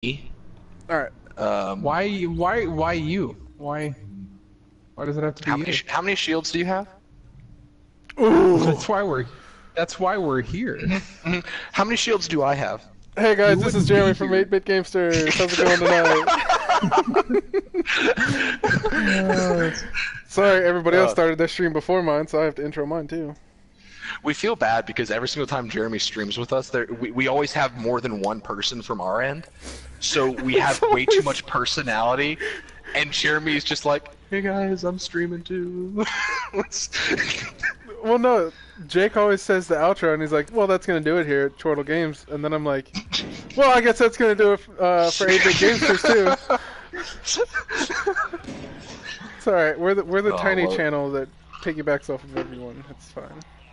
Alright. Why you? Why does it have to be you? How many shields do you have? Ooh. That's why we're here. How many shields do I have? Hey guys, this is Jeremy from 8-Bit Gamesters. How's it going tonight? Sorry, everybody else started their stream before mine, so I have to intro mine too. We feel bad because every single time Jeremy streams with us, we always have more than one person from our end. So we have way too much personality, and Jeremy's just like, hey guys, I'm streaming too. Well, no, Jake always says the outro, and he's like, well, that's going to do it here at Chortle Games. And then I'm like, well, I guess that's going to do it for 8-Bit Gamesters too. It's alright, we're the tiny channel that piggybacks off of everyone. It's fine.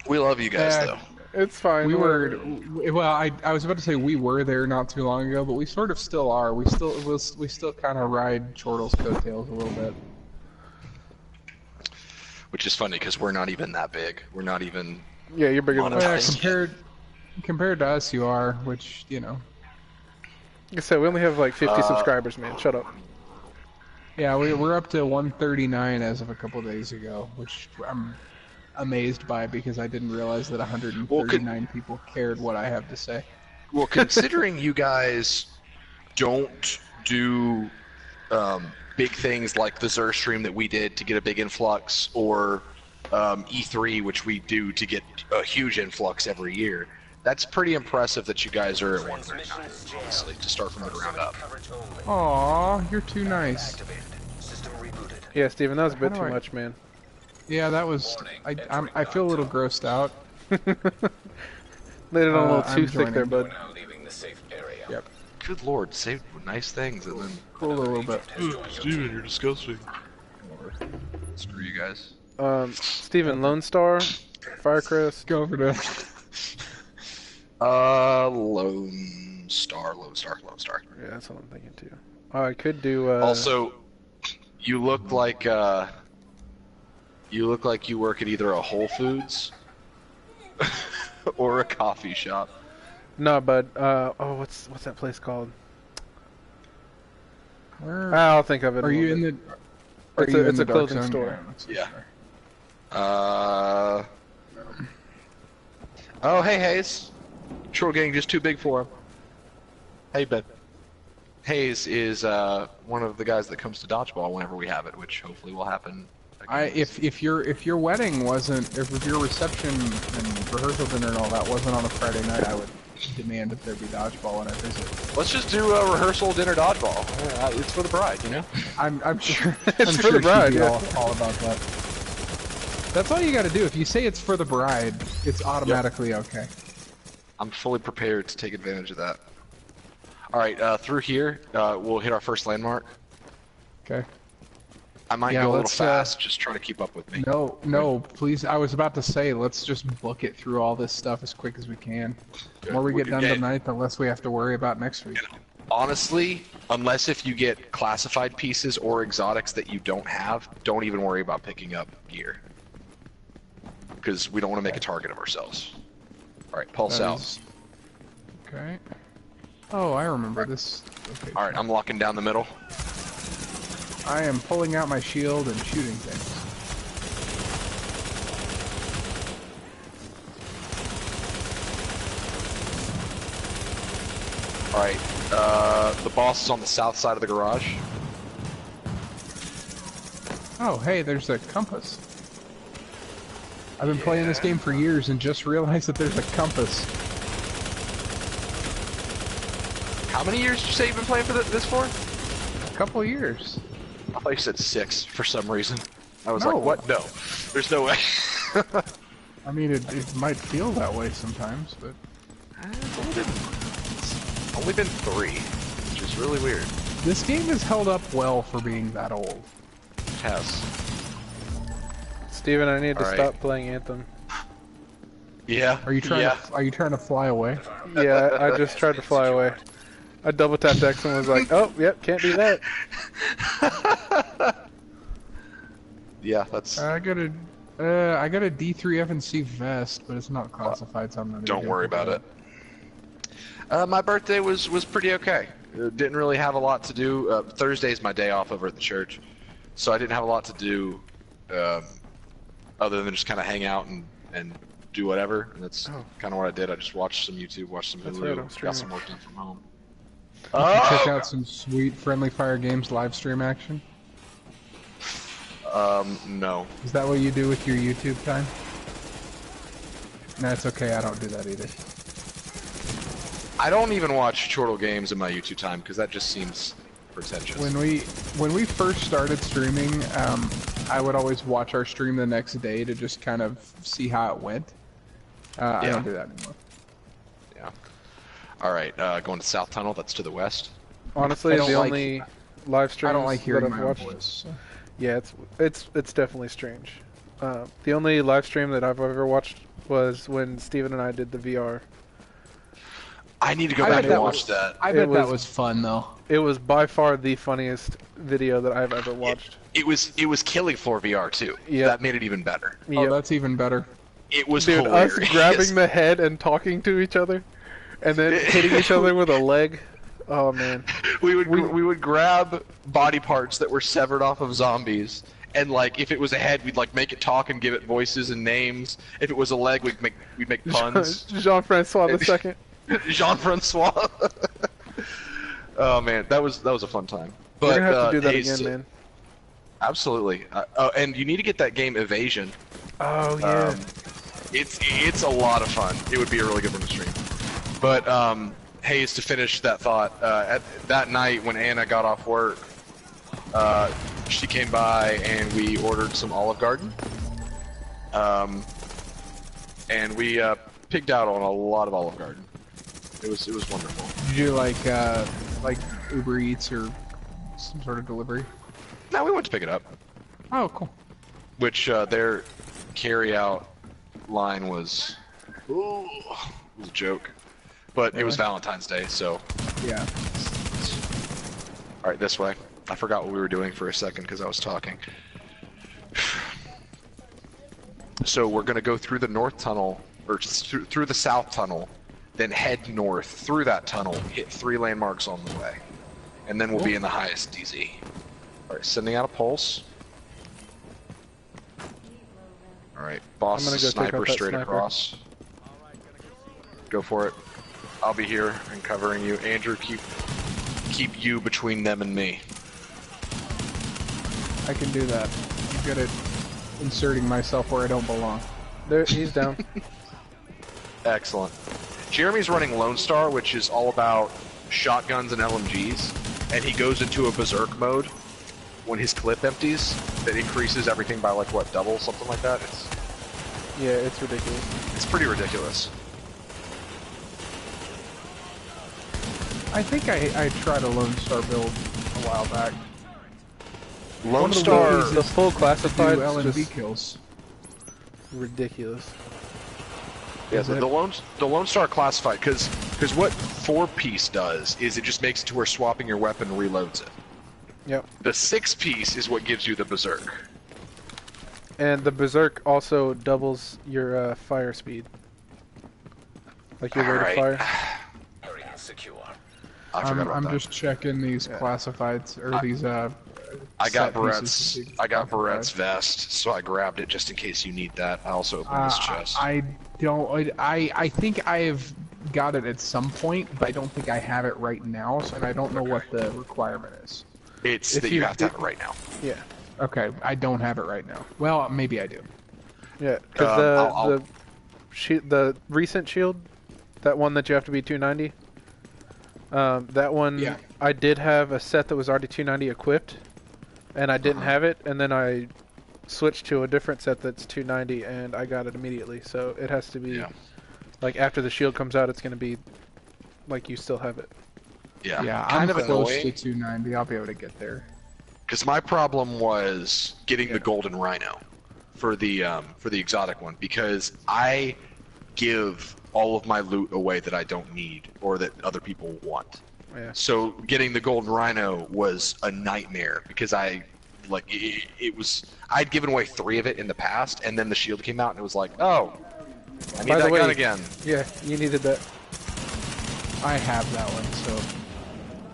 We love you guys, though. It's fine. Well, I was about to say we were there not too long ago, but we sort of still are. We still kind of ride Chortle's coattails a little bit. Which is funny because we're not even that big. We're not even. Yeah, you're bigger than us. Compared to us, you are. Which Like I said, we only have like 50 subscribers, man. Shut up. Yeah, we're up to 139 as of a couple days ago, which I'm amazed by because I didn't realize that 139 people cared what I have to say. Well, considering you guys don't do big things like the Xur stream that we did to get a big influx, or E3, which we do to get a huge influx every year, that's pretty impressive that you guys are at 139, honestly, to start from the ground up. Aw, you're too nice. Yeah, Steven, that was a bit too much, man. Yeah, that was. I feel a little grossed out. Laid it on a little too thick there, bud. Yep. Good lord, say nice things and then Cool a little bit. Steven, you're disgusting. Screw you guys. Steven, Lone Star, Firecrest. Go over to. Lone Star. Yeah, that's what I'm thinking too. Oh, I could do. Also, you look like you work at either a Whole Foods or a coffee shop. No, bud. Oh, what's that place called? Where I'll think of it. Are you in the? It's a clothing store. Yeah. Oh, hey Hayes. Troll getting just too big for him. Hey Ben. Hayes is one of the guys that comes to dodgeball whenever we have it, which hopefully will happen. If your wedding wasn't, if your reception and rehearsal dinner and all that wasn't on a Friday night, I would demand that there be dodgeball when I visit. Let's just do a rehearsal dinner dodgeball. It's for the bride, you know. I'm sure. It's for the bride. She'd be Yeah. all about that. That's all you got to do. If you say it's for the bride, it's automatically okay. I'm fully prepared to take advantage of that. All right, through here, we'll hit our first landmark. Okay. I might go a little fast, just try to keep up with me. No, please. I was about to say, let's just book it through all this stuff as quick as we can. The more we get done tonight, the less we have to worry about next week. Honestly, unless if you get classified pieces or exotics that you don't have, don't even worry about picking up gear. Because we don't want to make a target of ourselves. Alright, pulse out. Okay. Oh, I remember this. Okay. Alright, I'm locking down the middle. I am pulling out my shield and shooting things. Alright, the boss is on the south side of the garage. Oh, hey, there's a compass. I've been playing this game for years and just realized that there's a compass. How many years did you say you've been playing for this for? A couple years. I thought you said 6 for some reason. I was like, what? No. There's no way. I mean, it might feel that way sometimes, but... It's only been 3, which is really weird. This game has held up well for being that old. It has. Steven, I need to stop playing Anthem. Yeah. Are you trying to fly away? Yeah, I just tried to fly away. I double tapped X and was like, oh, yep, can't do that. Yeah, that's... I got a D3 F&C vest, but it's not classified, so I'm not. Don't worry about it. My birthday was pretty okay. Didn't really have a lot to do. Thursday's my day off over at the church, so I didn't have a lot to do other than just kind of hang out and do whatever. And that's kind of what I did. I just watched some YouTube, watched some Hulu, got some work done from home. Check out some sweet Friendly Fire Games live stream action. No. Is that what you do with your YouTube time? No, it's okay. I don't do that either. I don't even watch Chortle Games in my YouTube time because that just seems pretentious. When we first started streaming, I would always watch our stream the next day to just kind of see how it went. I don't do that anymore. Yeah. All right, going to South Tunnel. That's to the west. Honestly, the only live streams I don't like hearing that I've my watched. voice. So. Yeah, it's definitely strange. The only live stream that I've ever watched was when Steven and I did the VR. I need to go back and watch that. I bet that was fun though. It was by far the funniest video that I've ever watched. It was Killing Floor VR too. Yeah. That made it even better. Oh, that's even better. It was Dude, hilarious. us grabbing the head and talking to each other, and then hitting each other with a leg. Oh man. We would grab body parts that were severed off of zombies, and like if it was a head, we'd like make it talk and give it voices and names. If it was a leg, we'd make puns. Jean-Francois the second. Jean-Francois. Oh man, that was a fun time. But We're gonna have to do that hey, again, man. Absolutely. And you need to get that game Evasion. Oh yeah. It's a lot of fun. It would be a really good one to stream. But Hayes, to finish that thought, at that night when Anna got off work, she came by and we ordered some Olive Garden. And we pigged out on a lot of Olive Garden. It was wonderful. Did you like Uber Eats or some sort of delivery? No, we went to pick it up. Oh, cool. Which their carry-out line was a joke, but it was Valentine's Day, so yeah. All right, this way. I forgot what we were doing for a second because I was talking. So we're gonna go through the north tunnel, or through the south tunnel, then head north through that tunnel, hit 3 landmarks on the way, and then we'll be in the highest DZ. All right, sending out a pulse. All right, boss I'm gonna go sniper take out that straight sniper. across. Go for it. I'll be here and covering you. Andrew, keep you between them and me. I can do that. I'm good at inserting myself where I don't belong. There, he's down. Excellent. Jeremy's running Lone Star, which is all about shotguns and LMGs, and he goes into a berserk mode when his clip empties. That increases everything by like what, double, something like that. Yeah, it's ridiculous. It's pretty ridiculous. I think I tried a Lone Star build a while back. Lone the Star. ways The full Do classified LMB is just kills. ridiculous. Yeah, Is the it? Lone Star classified, because what 4-piece does is it just makes it to where swapping your weapon reloads it. Yep. The 6-piece is what gives you the berserk. And the berserk also doubles your fire speed. Like your rate of Alright. fire. I forgot about I'm that. just checking these classifieds or these I got set pieces Barrett's. of I got classified. Barrett's vest, so I grabbed it just in case you need that. I also opened this chest. I don't. I think I have got it at some point, but I don't think I have it right now, so I don't know what the requirement is. It's if that you you- have to have it right now. Yeah. Okay, I don't have it right now. Well, maybe I do. Yeah, because I'll- the recent shield, that one that you have to be 290. That one, Yeah. I did have a set that was already 290 equipped, and I didn't have it, and then I switched to a different set that's 290, and I got it immediately. So it has to be, Yeah. like after the shield comes out, it's gonna be like you still have it. Yeah. Yeah, Kind I'm of close annoying. to 290. I'll be able to get there. Because my problem was getting the golden rhino for the exotic one, because I give all of my loot away that I don't need or that other people want. Yeah. So getting the golden rhino was a nightmare because it was I'd given away 3 of it in the past, and then the shield came out and it was like, oh, I need By the that way- gun again. Yeah, you needed that. I have that one, so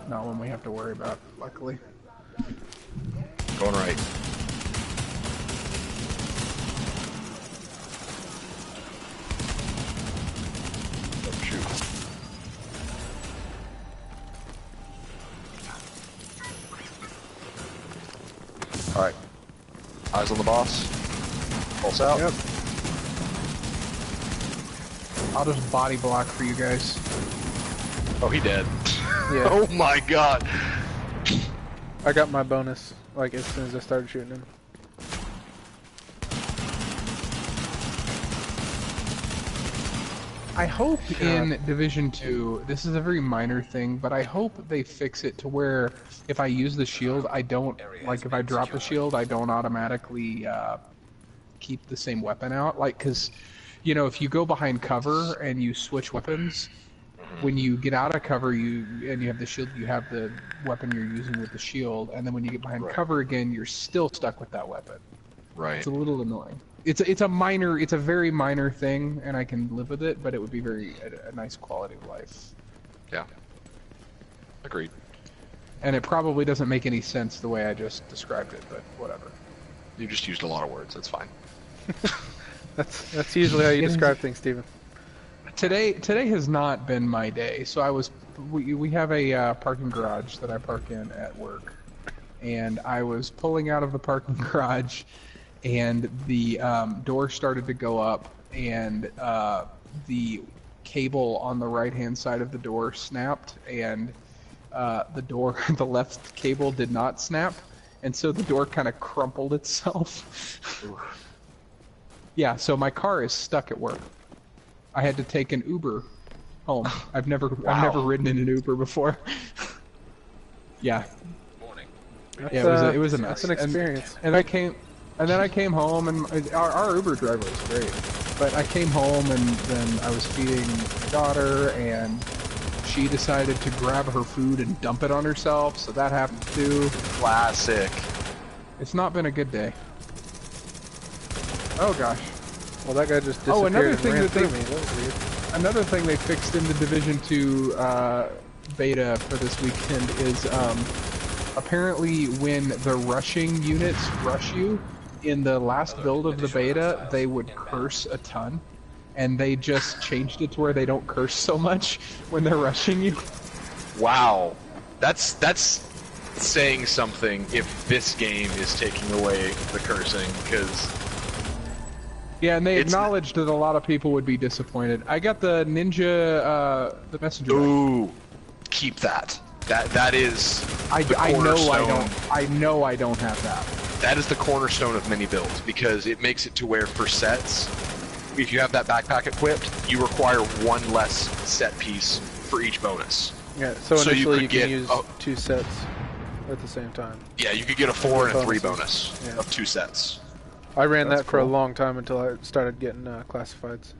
not one we have to worry about, luckily. Going right. Oh, shoot. Alright. Eyes on the boss. Pulse out. Yep. I'll just body block for you guys. Oh, he dead. Yeah. Oh my god. I got my bonus, like, as soon as I started shooting him. I hope in Division 2, this is a very minor thing, but I hope they fix it to where if I use the shield, I don't, like if I drop the shield, I don't automatically keep the same weapon out. Like, because, you know, if you go behind cover and you switch weapons, when you get out of cover and you have the shield, you have the weapon you're using with the shield, and then when you get behind cover again, you're still stuck with that weapon. Right. It's a little annoying. It's a very minor thing, and I can live with it, but it would be a nice quality of life. Yeah. Agreed. And it probably doesn't make any sense the way I just described it, but whatever. You just used a lot of words. That's fine. That's usually how you describe things, Steven. Today has not been my day. So we have a parking garage that I park in at work, and I was pulling out of the parking garage, and the door started to go up, and the cable on the right-hand side of the door snapped, and the left cable did not snap, and so the door kind of crumpled itself. Yeah, so my car is stuck at work. I had to take an Uber home. I've never ridden in an Uber before. Yeah. Yeah, it was a mess. It's an experience. And then I came home, and our Uber driver was great. But I came home, and then I was feeding my daughter, and she decided to grab her food and dump it on herself, so that happened too. Classic. It's not been a good day. Oh gosh. Well, that guy just disappeared. Oh, another and thing ran that through me. That was weird. Another thing they fixed in the Division 2 beta for this weekend is apparently when the rushing units rush you, in the last build of the beta, they would curse a ton. And they just changed it to where they don't curse so much when they're rushing you. Wow. That's saying something if this game is taking away the cursing, because... Yeah, and they acknowledged that a lot of people would be disappointed. I got the ninja, the messenger. Ooh, keep that. That is the cornerstone. I know I don't have that. That is the cornerstone of mini builds, because it makes it to where for sets, if you have that backpack equipped, you require one less set piece for each bonus. Yeah, so initially you can use 2 sets at the same time. Yeah, you could get a 4 and a 3 bonus of 2 sets. I ran that for a long time until I started getting classifieds.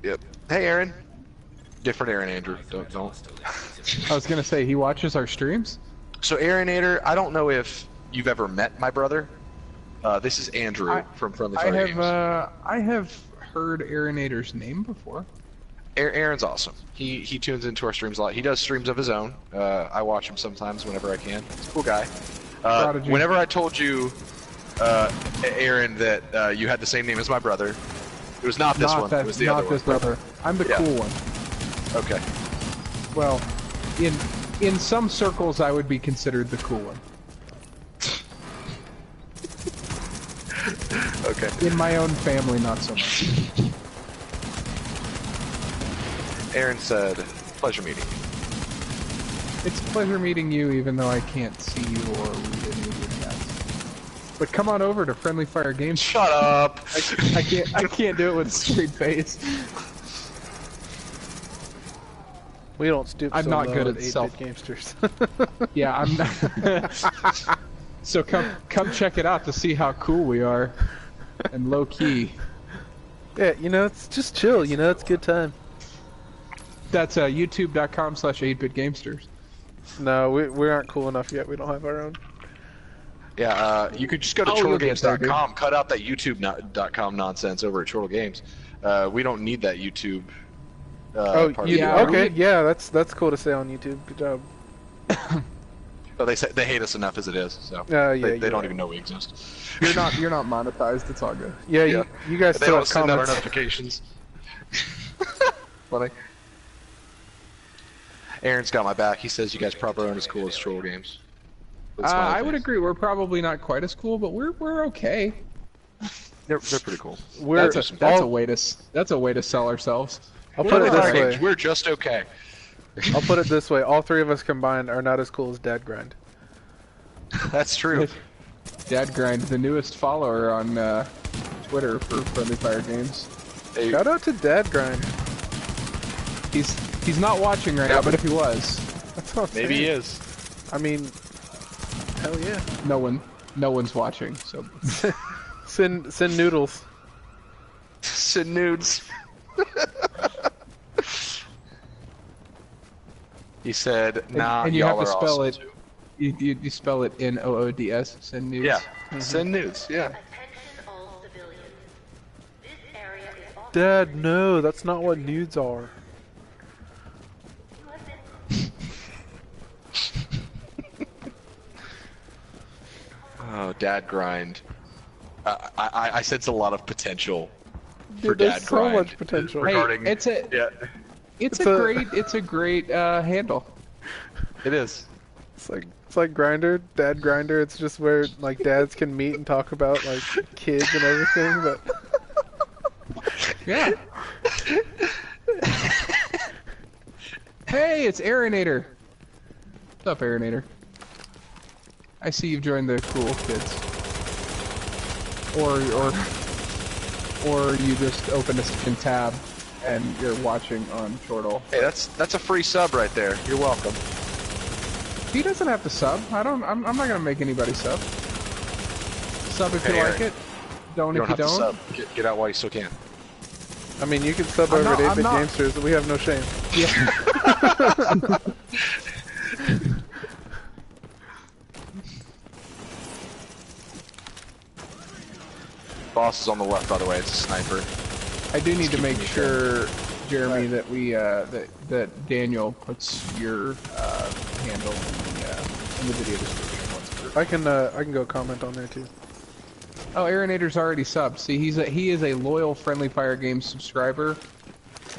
Yep. Hey, Aaron. Different Aaron, Andrew. Don't. I was gonna say, he watches our streams? So, Aaronator, I don't know if you've ever met my brother. This is Andrew from Friendly Fire Games. I have heard Aaronator's name before. Aaron's awesome. He tunes into our streams a lot. He does streams of his own. I watch him sometimes whenever I can. He's a cool guy. Whenever I told you, Aaron, that you had the same name as my brother, it was not this one. It was the other one. Not this brother. I'm the cool one. Okay. Well, in some circles, I would be considered the cool one. Okay. In my own family, not so much. Aaron said, "Pleasure meeting you." It's a pleasure meeting you, even though I can't see you or read any of your chats. But come on over to Friendly Fire Games. Shut up! I can't do it with a straight face. We don't stoop I'm so not low good at at 8-bit Gamesters. Yeah, I'm not. So come check it out to see how cool we are, and low key. Yeah, you know, it's just chill. You know, it's a good time. That's youtube.com/8bitgamesters. No, we aren't cool enough yet. We don't have our own. Yeah, you could just go to chortlegames.com, cut out that youtube.com nonsense over at Chortle Games. We don't need that YouTube. Okay, yeah, that's cool to say on YouTube. Good job. But they hate us enough as it is, so Yeah, they don't even know we exist. You're not monetized. It's all good. Yeah, Yeah. you guys They still don't have send out our comments. notifications. Funny. Aaron's got my back. He says you guys probably aren't as cool as Troll Games. I would agree. We're probably not quite as cool, but we're okay. They're pretty cool. That's a way to sell ourselves. I'll put it this way. We're just okay. I'll put it this way. All three of us combined are not as cool as Dad Grind. That's true. Dad Grind, the newest follower on Twitter for Friendly Fire Games. Hey, Shout out to Dad Grind. He's not watching right now, but if he was, That's what I'm maybe he saying. is. I mean, hell yeah. no one's watching. So Send noodles. Send nudes. He said, "Nah, and you have y'all to are spell awesome it. too." You spell it Noods. Send nudes. Yeah, send nudes. Yeah. Attention all civilians. This area is off Dad, no, that's not what nudes are. limits. Oh, Dad Grind. I sense a lot of potential for Dude, there's Dad so Grind. much potential. Hey, Regarding, it's a It's a- it's a great handle. it is. It's like Grinder, Dad Grinder. It's just where like dads can meet and talk about like kids and everything. But Yeah. Hey, it's Aaronator. What's up, Aaronator? I see you've joined the cool kids. Or you just opened a second tab and you're watching on Chortle. Hey, that's a free sub right there. You're welcome. He doesn't have to sub. I'm not gonna make anybody sub. Sub if Hey, you like Aaron. it. Don't You if don't you have don't. to sub. Get out while you still can. I mean, you can sub I'm over not- at I'm 8-Bit not- Gamesters, and we have no shame. Boss is on the left, by the way. It's a sniper. I do need to keeping make me sure, Jeremy, that we that Daniel puts your handle in the video description once per. I can go comment on there too. Oh, Aaronator's already subbed. See, he is a loyal Friendly Fire Games subscriber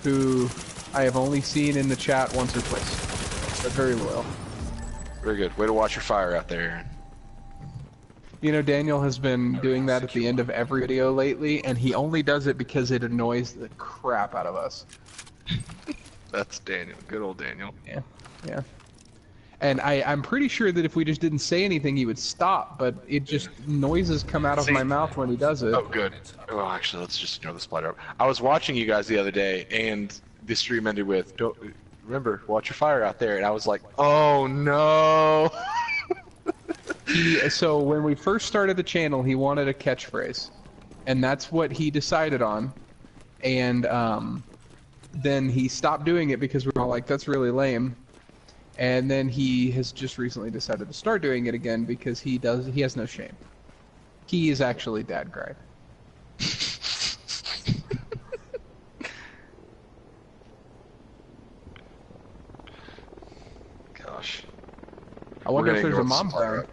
who I have only seen in the chat once or twice. But very loyal. Very good. Way to watch your fire out there, Aaron. You know, Daniel has been doing that at the end of every video lately, and he only does it because it annoys the crap out of us. That's Daniel. Good old Daniel. Yeah, yeah. And I'm pretty sure that if we just didn't say anything, he would stop, but it just, noises come out of See- my mouth when he does it. Oh, good. Oh, actually, let's just ignore the splitter. I was watching you guys the other day, and the stream ended with, "Don't remember, watch your fire out there," and I was like, "Oh no!" So when we first started the channel, he wanted a catchphrase, and that's what he decided on. And then he stopped doing it because we were all like, "That's really lame." And then he has just recently decided to start doing it again because he has no shame. He is actually Dad Grind. Gosh. I wonder We're if gonna there's a ignore the mom splitter. zone.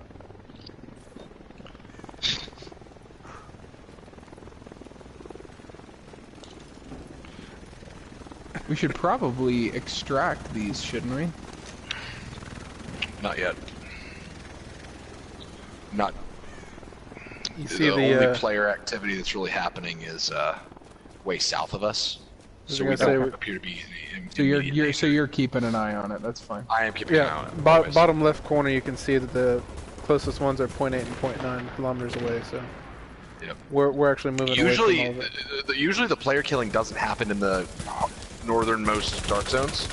We should probably extract these, shouldn't we? Not yet. Not. You see the the only player activity that's really happening is way south of us, was so gonna we say don't we- appear to be. So you're keeping an eye on it. That's fine. I am keeping an eye on yeah, it. bo always. bottom left corner you can see that the closest ones are 0.8 and 0.9 kilometers away. So Yep. we're actually moving away Usually, from all of it. usually the player killing doesn't happen in the northernmost dark zones,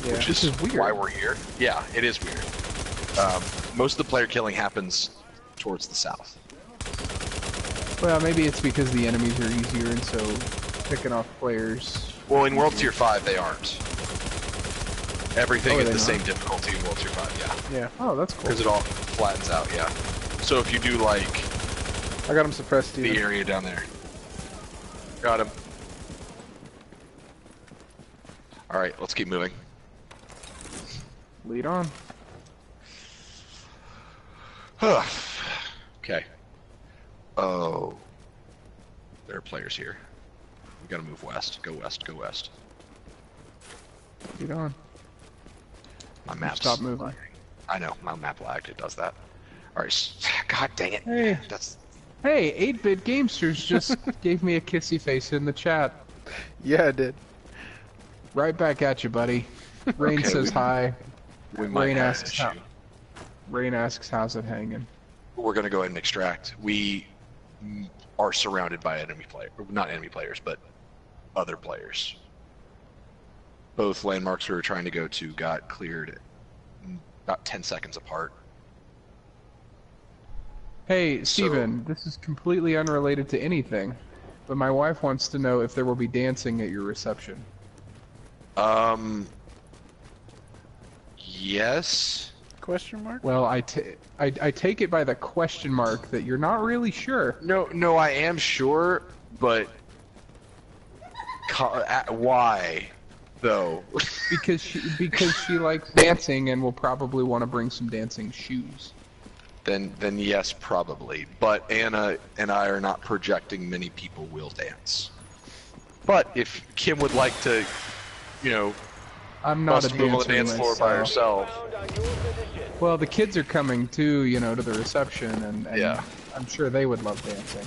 Yeah. which This is weird. why we're here. Yeah, it is weird. Most of the player killing happens towards the south. Well, maybe it's because the enemies are easier, and so picking off players. Well, in World Tier 5, they aren't. Everything Oh, is are the they same not? difficulty in World Tier 5, yeah. Yeah, Oh, that's cool. Because it all flattens out, yeah. So if you do, like, I got him suppressed. the Steven. area down there. Got him. Alright, let's keep moving. Lead on. Okay. Oh. There are players here. We gotta move west. Go west, go west. Get on. My map's Stop moving. lagging. I know, my map lagged, it does that. Alright, god dang it. Hey. That's... Hey, 8-bit Gamesters just gave me a kissy face in the chat. Yeah, I did. Right back at you, buddy. Rain Okay, says hi. we might Rain have an asks issue. Rain asks how's it hanging. We're gonna go ahead and extract. We are surrounded by enemy players. Not enemy players, but other players. Both landmarks we were trying to go to got cleared about 10 seconds apart. Hey, Steven, this is completely unrelated to anything, but my wife wants to know if there will be dancing at your reception. Yes. Question mark? Well, I take it by the question mark that you're not really sure. No, I am sure, but why, though? Because she likes dancing and will probably want to bring some dancing shoes. Then yes, probably. But Anna and I are not projecting many people will dance. But if Kim would like to, you know, I'm not a move on the dancer dance floor by myself. herself. Well, the kids are coming too, you know, to the reception, and Yeah. I'm sure they would love dancing.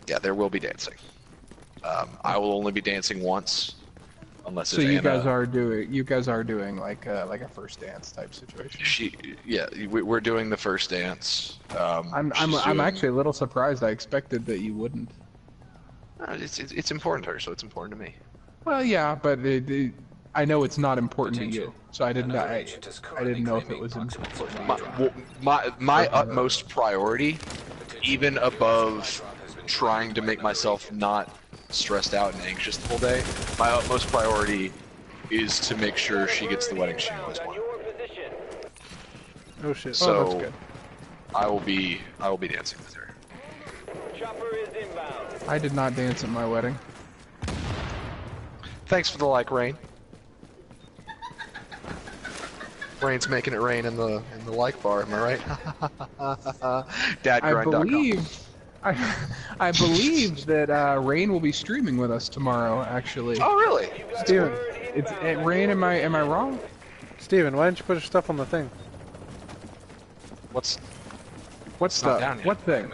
Yeah, there will be dancing. I will only be dancing once, unless So it's you Anna. guys are doing like a first dance type situation. We're doing the first dance. I'm she's doing- actually a little surprised. I expected that you wouldn't. It's important to her, so it's important to me. Well, yeah, but I know it's not important to you, so I didn't know if it was important. My utmost priority, even above trying to make myself not stressed out and anxious the whole day, my utmost priority is to make sure she gets the wedding she always wanted. Oh shit. So that's good. I will be dancing with her. I did not dance at my wedding. Thanks for the like, Rain. Rain's making it rain in the like bar, am I right? Dadgrind.com. I believe that Rain will be streaming with us tomorrow. Actually, Oh really? Steven, it's Rain. Am I wrong? Steven, why didn't you put your stuff on the thing? What's What's not the down yet. what thing?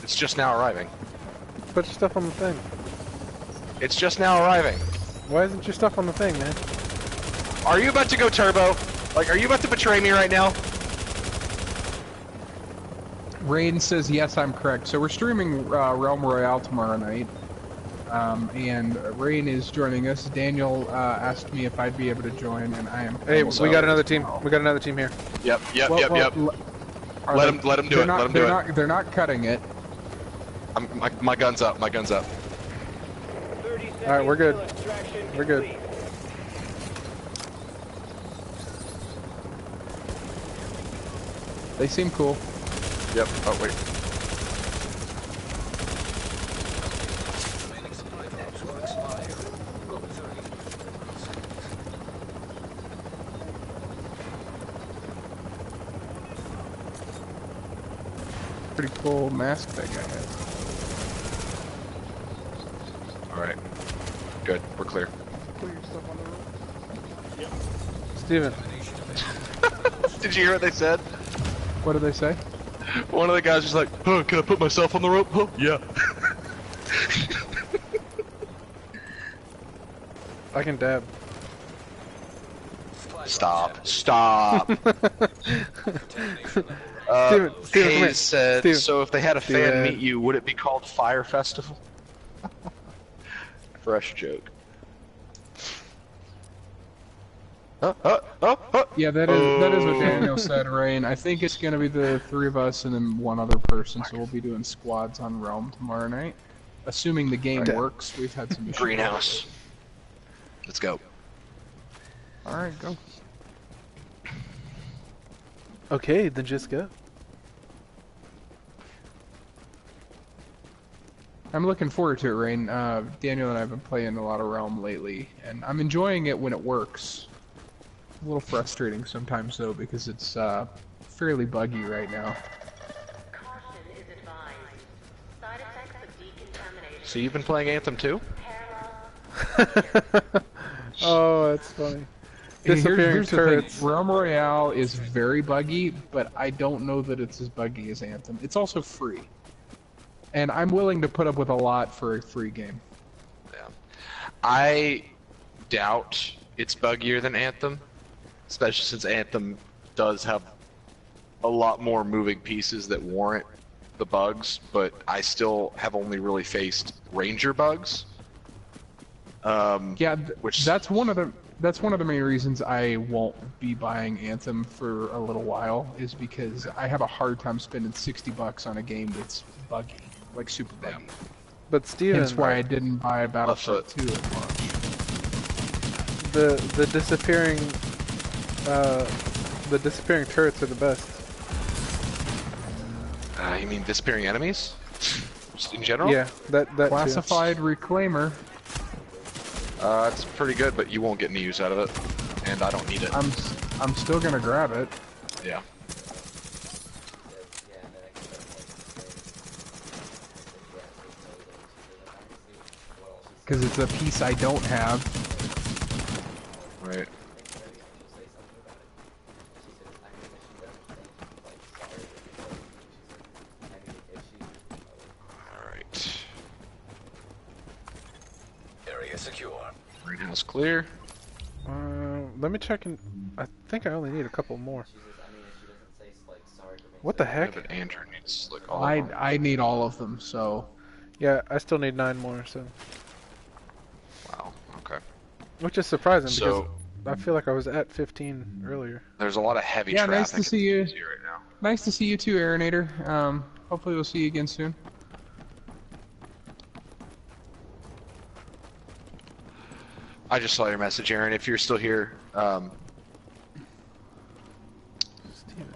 It's just now arriving. Put your stuff on the thing. It's just now arriving. Why isn't your stuff on the thing, man? Are you about to go turbo? Like, are you about to betray me right now? Rain says yes, I'm correct. So we're streaming Realm Royale tomorrow night, and Rain is joining us. Daniel asked me if I'd be able to join, and I am. Hey, almost we got out another as team. well. We got another team here. Yep. Let Let him do it. Let him do it. They're not cutting it. My gun's up. My gun's up. All right, we're good. We're good. They seem cool. Yep. Oh wait. Pretty cool mask that guy has. All right. Good. We're clear. Steven, Did you hear what they said? What do they say? One of the guys was like, "Huh? Can I put myself on the rope?" Huh? Yeah. I can dab. Stop. Stop. Steven, come here. Hayes said, Steven. so if they had a fan Steven. meet you, would it be called Fire Festival? Fresh joke. Yeah, that is what Daniel said, Rain. I think it's gonna be the three of us and then one other person, so we'll be doing squads on Realm tomorrow night. Assuming the game works, we've had some issues. Greenhouse. Let's go. Alright, go. Okay, then just go. I'm looking forward to it, Rain. Daniel and I have been playing a lot of Realm lately, and I'm enjoying it when it works. A little frustrating sometimes, though, because it's fairly buggy right now. Caution is advised. Side effects of decontamination. So you've been playing Anthem too? Oh, that's funny. Here's Disappearing the turrets. thing. Realm Royale is very buggy, but I don't know that it's as buggy as Anthem. It's also free. And I'm willing to put up with a lot for a free game. Yeah. I doubt it's buggier than Anthem, especially since Anthem does have a lot more moving pieces that warrant the bugs, but I still have only really faced Ranger bugs. Yeah, Which that's one of the main reasons I won't be buying Anthem for a little while, is because I have a hard time spending $60 on a game that's buggy, like super buggy. But Steven, That's why I didn't buy Battlefield 2 at launch. the disappearing turrets are the best. you mean disappearing enemies? Just in general? Yeah, that too. Classified Reclaimer. It's pretty good, but you won't get any use out of it, and I don't need it. I'm still gonna grab it. Yeah. Because it's a piece I don't have. Right. Alright. Area secure. Greenhouse clear. Let me check in. I think I only need a couple more. What the Yeah, heck? but Andrew needs like all of them. I need all of them, so Yeah, I still need 9 more, so. Wow, okay. Which is surprising So- because I feel like I was at 15 earlier. There's a lot of heavy Yeah, traffic. nice to see you. right now. Nice to see you too, Aeronator. Hopefully we'll see you again soon. I just saw your message, Aaron. If you're still here, Steven,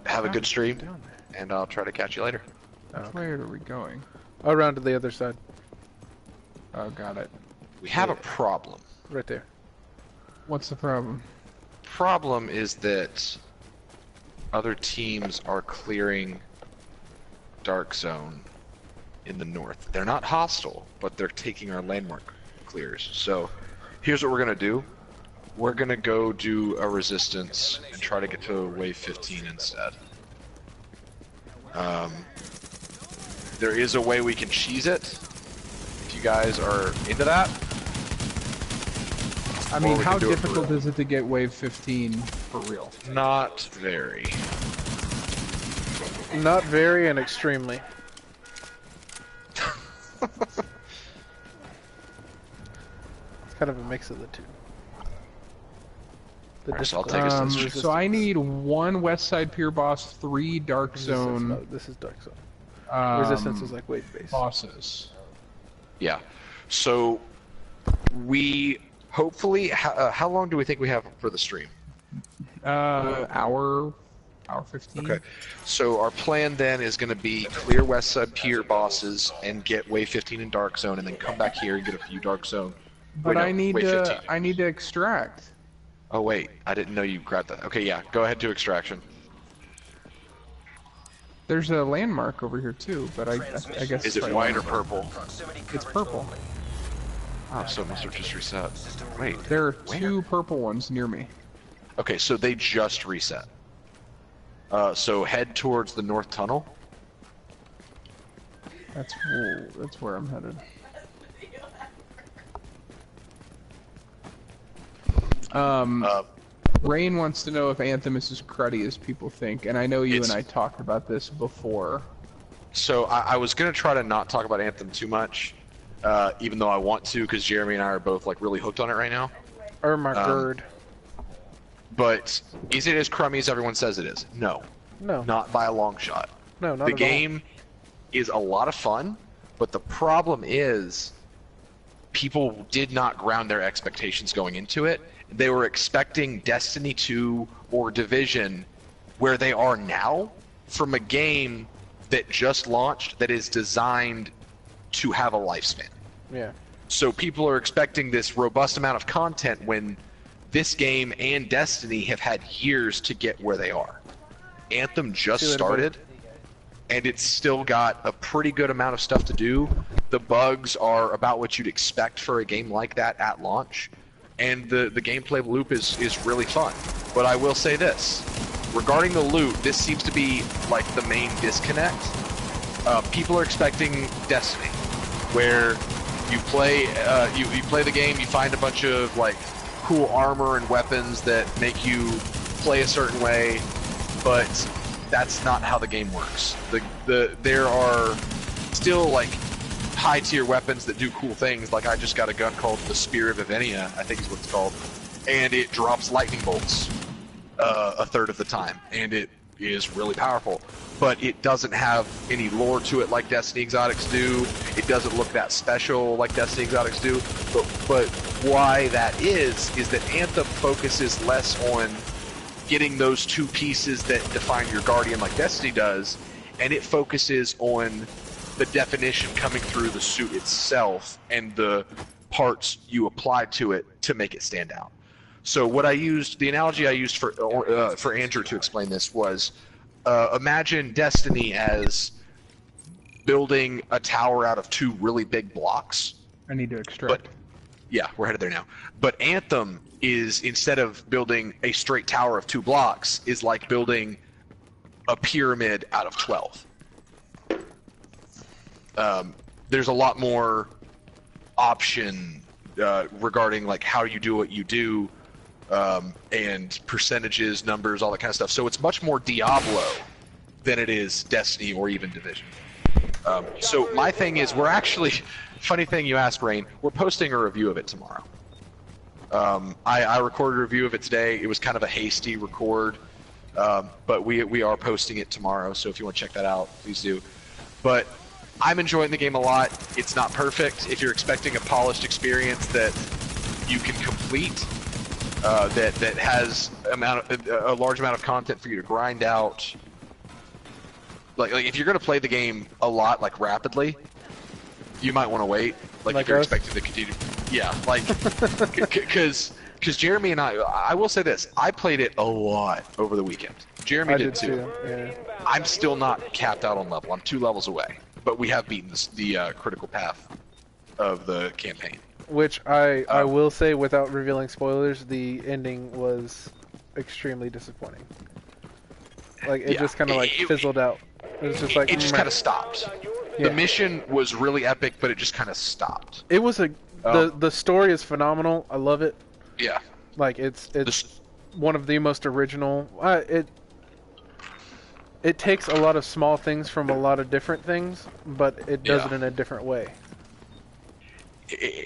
have a how good did stream, you get down there? and I'll try to catch you later. Oh, okay. Where are we going? Around to the other side, Oh, got it. We have a problem. right there. What's the problem? Problem is that other teams are clearing Dark Zone in the north. They're not hostile, but they're taking our landmark clears. So here's what we're gonna do. We're gonna go do a resistance and try to get to wave 15 instead. There is a way we can cheese it. If you guys are into that. I Or mean, we how can do it for difficult real. is it to get wave 15 for real? Not very. Not very and extremely. It's kind of a mix of the two. The Alright, so I'll difficult- take us resistance. So I need 1 West Side Pier boss, 3 Dark Resistance Zone mode. This is Dark Zone. um, Resistance is like wave base. bosses. Yeah. So we hopefully. How long do we think we have for the stream? Hour 15. Okay. So our plan then is going to be clear West Side Pier bosses and get wave 15 in Dark Zone, and then come back here and get a few Dark Zone. But Wait, no, I need wave 15. to extract. Oh wait, I didn't know you grabbed that. Okay, yeah. Go ahead to extraction. There's a landmark over here too, but I guess Is it it's white or purple? It's purple. Oh, so it must have just reset. Wait. There are Where? 2 purple ones near me. Okay, so they just reset. So head towards the north tunnel. That's where I'm headed. Rain wants to know if Anthem is as cruddy as people think, and I know you It's- and I talked about this before. So I was gonna try to not talk about Anthem too much, even though I want to, because Jeremy and I are both like really hooked on it right now. Or my gird. But is it as crummy as everyone says it is? No, No. not by a long shot. No, not The at game is a lot of fun, but the problem is people did not ground their expectations going into it. They were expecting Destiny 2 or Division where they are now from a game that just launched that is designed to have a lifespan. Yeah. So people are expecting this robust amount of content when this game and Destiny have had years to get where they are. Anthem just started, and it's still got a pretty good amount of stuff to do. The bugs are about what you'd expect for a game like that at launch, and the gameplay loop is really fun. But I will say this, regarding the loot, this seems to be like the main disconnect. People are expecting Destiny, where you play you play the game, you find a bunch of like cool armor and weapons that make you play a certain way, but that's not how the game works. There are still like high tier weapons that do cool things. Like I just got a gun called the Spear of Ivenia, I think is what it's called, and it drops lightning bolts a third of the time, and it is really powerful. But it doesn't have any lore to it like Destiny exotics do. It doesn't look that special like Destiny exotics do. But why that is that Anthem focuses less on getting those two pieces that define your Guardian like Destiny does, and it focuses on the definition coming through the suit itself and the parts you apply to it to make it stand out. So what the analogy I used for Andrew to explain this was, imagine Destiny as building a tower out of two really big blocks. I need to extract. Yeah, we're headed there now. But Anthem is, instead of building a straight tower of 2 blocks, is like building a pyramid out of 12. There's a lot more option regarding like how you do what you do, and percentages, numbers, all that kind of stuff. So it's much more Diablo than it is Destiny or even Division. So my thing is, we're actually, funny thing you asked, Rain, we're posting a review of it tomorrow. I recorded a review of it today. It was kind of a hasty record, but we are posting it tomorrow, so if you want to check that out, please do. But I'm enjoying the game a lot. It's not perfect. If you're expecting a polished experience that you can complete, that has a large amount of content for you to grind out, like if you're going to play the game a lot, like rapidly, you might want to wait. Like if you're expecting to continue. Yeah, like because Jeremy and I will say this, I played it a lot over the weekend. Jeremy did too. Yeah. I'm still not capped out on level. I'm 2 levels away, but we have beaten the critical path of the campaign. Which I will say, without revealing spoilers, the ending was extremely disappointing. Like it just kind of like fizzled out. It was just like it just kind of stopped. Yeah. The mission was really epic, but it just kind of stopped. It was the story is phenomenal. I love it. Yeah. Like it's one of the most original. It takes a lot of small things from a lot of different things, but it does it in a different way.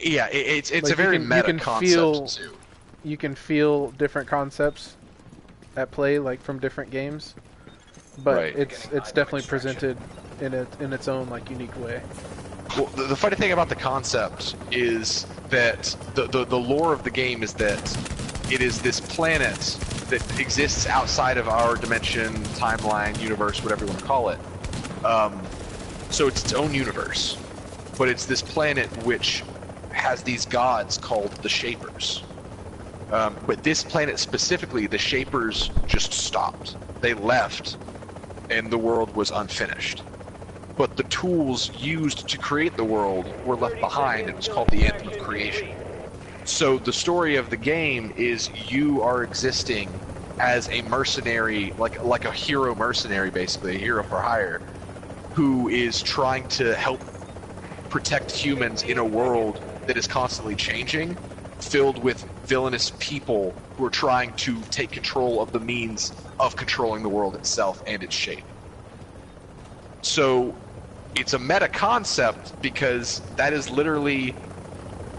Yeah, it's like a very meta concept too. You can feel different concepts at play, like from different games, but it's definitely presented in its own like unique way. Well, the funny thing about the concept is that the lore of the game is that it is this planet that exists outside of our dimension, timeline, universe, whatever you want to call it. So it's its own universe, but it's this planet which has these gods called the Shapers. But this planet specifically, the Shapers just stopped. They left, and the world was unfinished. But the tools used to create the world were left behind. It was called the Anthem of Creation. So the story of the game is you are existing as a mercenary, like a hero mercenary, basically, a hero for hire, who is trying to help protect humans in a world that is constantly changing, filled with villainous people who are trying to take control of the means of controlling the world itself and its shape. So it's a meta concept because that is literally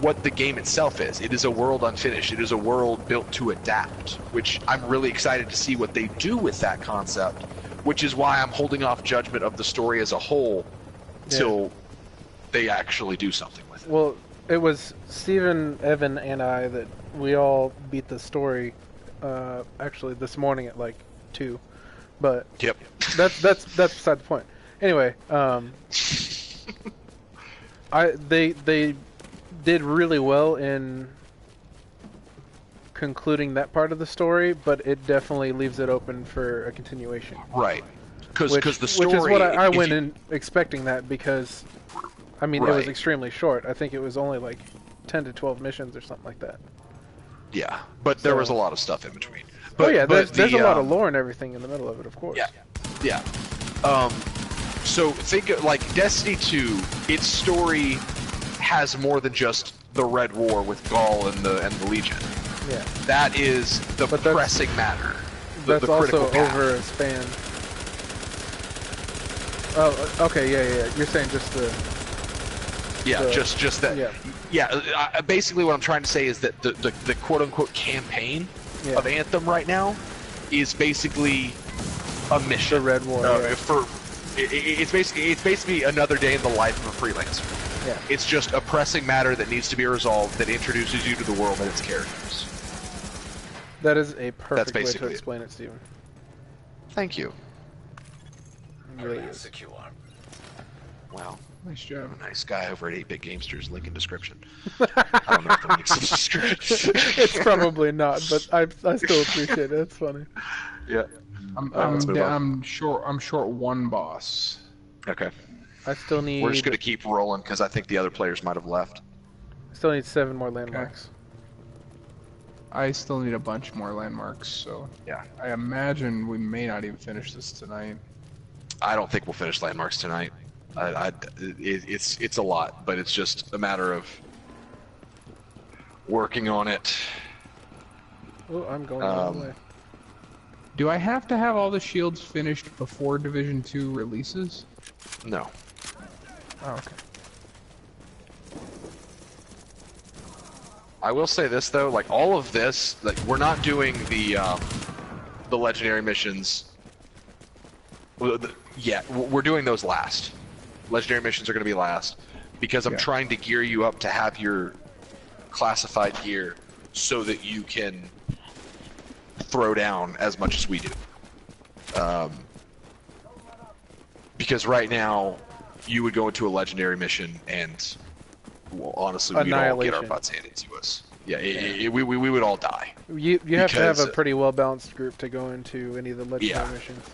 what the game itself is. It is a world unfinished. It is a world built to adapt, which I'm really excited to see what they do with that concept, which is why I'm holding off judgment of the story as a whole till they actually do something with it. Well, it was Steven, Evan, and I that we all beat the story actually this morning at like 2. But that's beside the point. Anyway, They did really well in concluding that part of the story, but it definitely leaves it open for a continuation. Right. Which Because the story... is what I if went you- in expecting that, because I mean it was Right. extremely short. I think it was only like 10 to 12 missions or something like that. Yeah, but there So- was a lot of stuff in between. But, oh yeah, but there's the, a lot of lore and everything in the middle of it, of course. Yeah, yeah. So think of, like Destiny 2. Its story has more than just the Red War with Gaul and the Legion. Yeah. That is the But that's- pressing matter. The That's also critical path. over a span. Oh, okay, yeah. You're saying just the... Yeah, the- just that. yeah. Yeah. Basically, what I'm trying to say is that the quote unquote campaign Yeah. of Anthem right now is basically a mission. The Red War, yeah. It's basically another day in the life of a freelancer. Yeah. It's just a pressing matter that needs to be resolved that introduces you to the world and its characters. That is a perfect way to basically it. explain it, Steven. Thank you. It really is. Wow. Nice job. Nice guy over at 8-Bit Gamesters. Link in description. I don't know if the link's in the description. It's probably not, but I still appreciate it. It's funny. Yeah. I'm let's move on. I'm short one boss. Okay. I still need... We're just going to keep rolling because I think the other players might have left. Still need 7 more landmarks. I still need a bunch more landmarks, so Yeah. I imagine we may not even finish this tonight. I don't think we'll finish landmarks tonight. It's a lot, but it's just a matter of working on it. Oh, I'm going the wrong way. Do I have to have all the shields finished before Division 2 releases? No. Oh, okay. I will say this though, like all of this, like we're not doing the legendary missions. Yeah, we're doing those last. Legendary missions are going to be last because I'm Yeah. trying to gear you up to have your classified gear so that you can throw down as much as we do. Because right now, you would go into a legendary mission and, well, honestly, we'd all get our Annihilation. butts handed to us. Yeah, we would all die. You have to have Because- a pretty well-balanced group to go into any of the legendary Yeah. missions.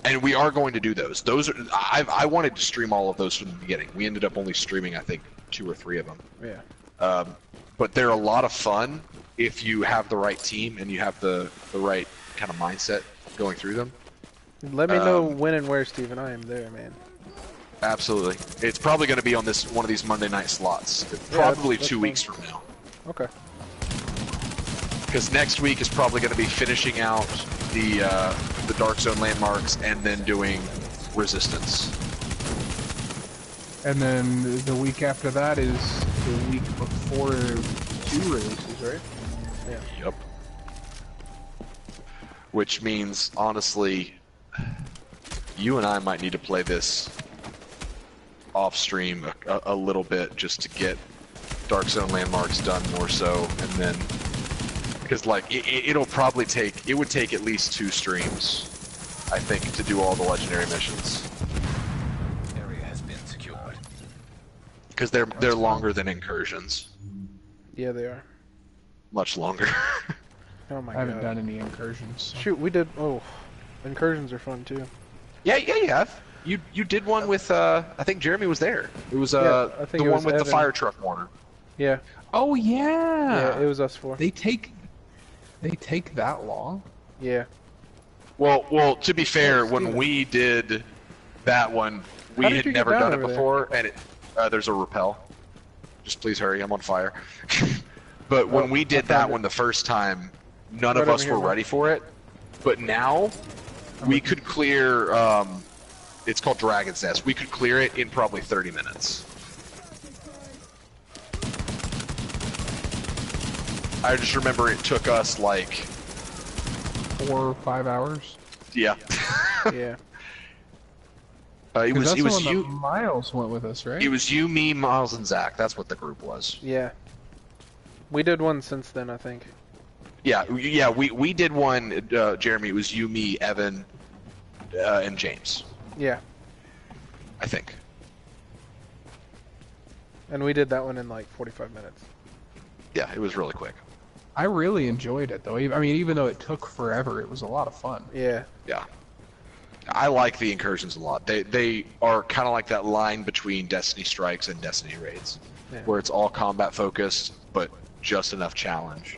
And we are going to do those. Those are I wanted to stream all of those from the beginning. We ended up only streaming, I think, 2 or 3 of them. Yeah. But they're a lot of fun if you have the right team and you have the right kind of mindset going through them. Let me know when and where, Steven. I am there, man. Absolutely. It's probably going to be on one of these Monday night slots. Yeah, Probably that's 2 fine. weeks from now. Okay. Because next week is probably going to be finishing out the Dark Zone landmarks and then doing Resistance. And then the week after that is the week before 2 releases, right? Yeah. Yep. Which means, honestly, you and I might need to play this off stream a little bit just to get Dark Zone landmarks done more so, and then because like it would take at least 2 streams, I think, to do all the legendary missions. Area has been secured. Because they're longer than incursions, Yeah, they are. much longer. Oh my I haven't god. done any incursions. So. Shoot, we did. Oh, incursions are fun too. Yeah, you have. You did one with I think Jeremy was there. It was Yeah, I think the it one was with the Evan. fire truck Warner. Yeah. Oh yeah. Yeah, it was us 4. They take that long? Yeah. Well, to be fair, when Steven. we did that one, we How did had you get never down done it over there? before, and there's a rappel. Just please hurry, I'm on fire. But when Oh, we I did found that it. one the first time, none Right of us over here, were man. ready for it. But now, we could clear, it's called Dragon's Nest. We could clear it in probably 30 minutes. I just remember it took us like, 4 or 5 hours? yeah. Yeah. It 'Cause was that's it the was one that you. Miles went with us, right? It was you, me, Miles, and Zach. That's what the group was. Yeah. We did one since then, I think. Yeah, we did one, Jeremy. It was you, me, Evan, and James, Yeah. I think. And we did that one in like 45 minutes. Yeah, it was really quick. I really enjoyed it though. I mean, even though it took forever, it was a lot of fun. Yeah. Yeah. I like the incursions a lot. They are kind of like that line between Destiny Strikes and Destiny Raids, Yeah. where it's all combat focused, but just enough challenge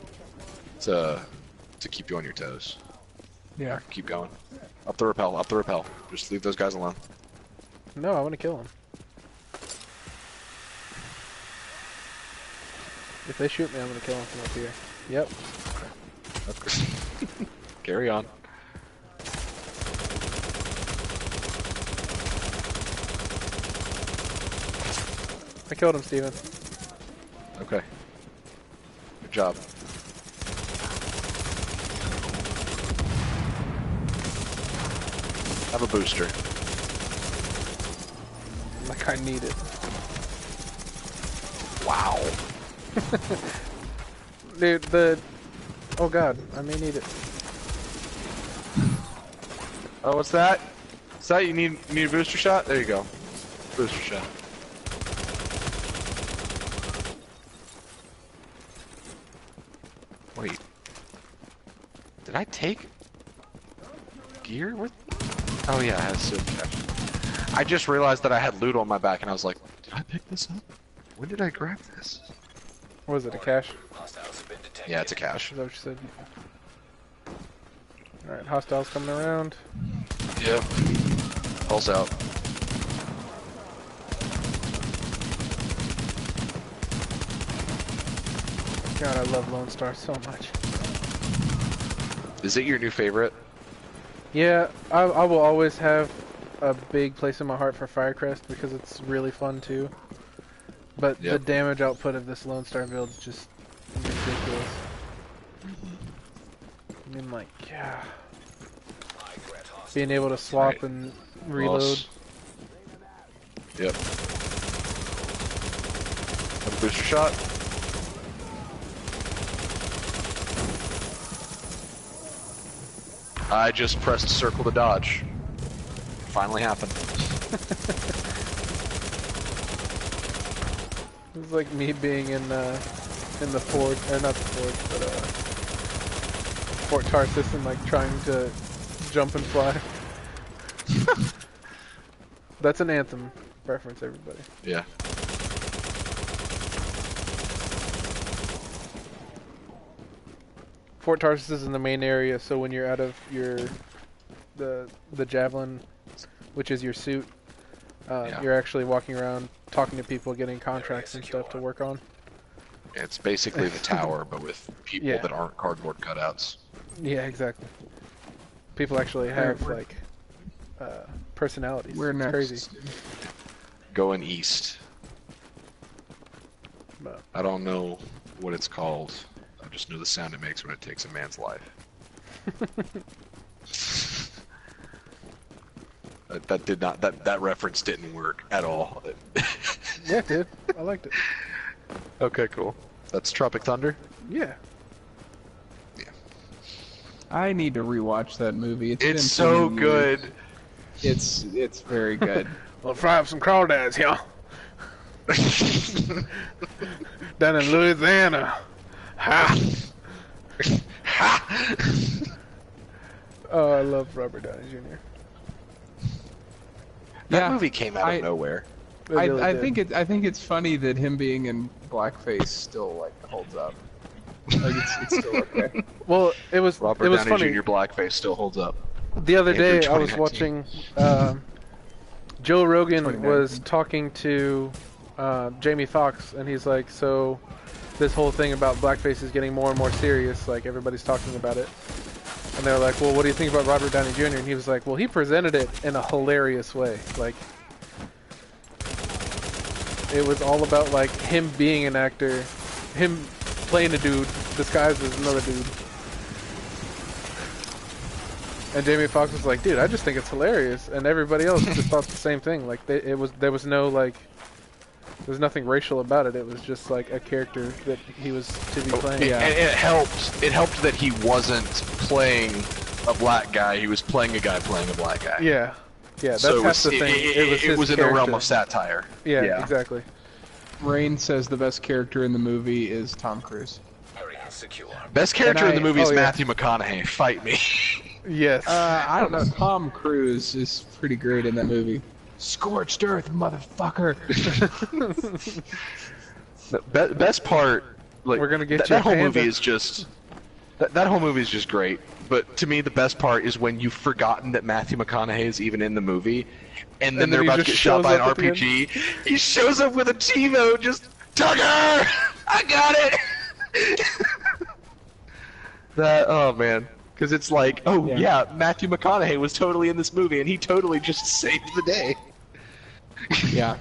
to keep you on your toes. Yeah. Keep going. Up the rappel, up the rappel. Just leave those guys alone. No, I want to kill him. If they shoot me, I'm going to kill them from up here. Yep. Okay. Carry on. I killed him, Steven. Okay. Good job. Have a booster. Like I need it. Wow. Dude, oh god, I may need it. Oh, what's that? Is that you need a booster shot? There you go. Booster shot. Wait. Did I take gear with me? Oh yeah, I had a silk cache. I just realized that I had loot on my back and I was like, did I pick this up? When did I grab this? What was it, a cache? Hostiles have been detected. Yeah, it's a cache. Is that what you said? Alright, hostiles coming around. Yep. Pulse out. God, I love Lone Star so much. Is it your new favorite? Yeah, I will always have a big place in my heart for Firecrest because it's really fun too. But the Yep. damage output of this Lone Star build is just ridiculous. I mean, like, yeah. Being able to swap Right. and reload. Loss. Yep. Have a booster shot? I just pressed circle to dodge. Finally happened. It was like me being in the fort, or not the fort, but Fort Tarsis, and like trying to jump and fly. That's an Anthem reference, everybody. Yeah. Fort Tarsis is in the main area, so when you're out of the javelin, which is your suit, Yeah. you're actually walking around talking to people, getting contracts and stuff to work on. It's basically the tower, but with people Yeah. that aren't cardboard cutouts. Yeah, exactly. People actually have like personalities. We're It's next. crazy. Going east. But I don't know what it's called. I just know the sound it makes when it takes a man's life. That did not. That reference didn't work at all. yeah, it did. I liked it. Okay, cool. That's Tropic Thunder. Yeah. I need to rewatch that movie. It's been It's too so many years. good. It's very good. We'll fry up some crawdads, y'all. Down in Louisiana. Ha! Ha! Oh, I love Robert Downey Jr. That Yeah, movie came out I- of nowhere. It really I did. think it's funny that him being in blackface still like holds up. Like it's still okay. Well, it was Robert Downey funny. Jr. blackface still holds up. The other Andrew day, I was 2019. watching. Joe Rogan 2019. was talking to Jamie Foxx, and he's like, "So, this whole thing about blackface is getting more and more serious. Like everybody's talking about it." And they're like, "Well, what do you think about Robert Downey Jr.?" And he was like, "Well, he presented it in a hilarious way. Like, it was all about like him being an actor, him playing a dude disguised as another dude." And Jamie Foxx was like, "Dude, I just think it's hilarious," and everybody else just thought the same thing. Like, there was no like, there was nothing racial about it. It was just like a character that he was to be playing. Yeah. And it helped. It helped that he wasn't playing a black guy. He was playing a guy playing a black guy. Yeah, that's So half the thing. it his was in the realm character. of satire. Yeah, exactly. Rain says the best character in the movie is Tom Cruise. Area secure. Best character in the movie is oh, yeah. Matthew McConaughey. Fight me. Yes. I don't know. Tom Cruise is pretty great in that movie. Scorched Earth, motherfucker. Best part, like We're gonna get that, you a that whole panda. movie is just that whole movie is just great. But to me, the best part is when you've forgotten that Matthew McConaughey is even in the movie, and then And then they're he about to just get shot shows by an up at the RPG. He shows up with a TiVo, just Tucker, I got it. That oh man, because it's like yeah, Matthew McConaughey was totally in this movie, and he totally just saved the day. Yeah.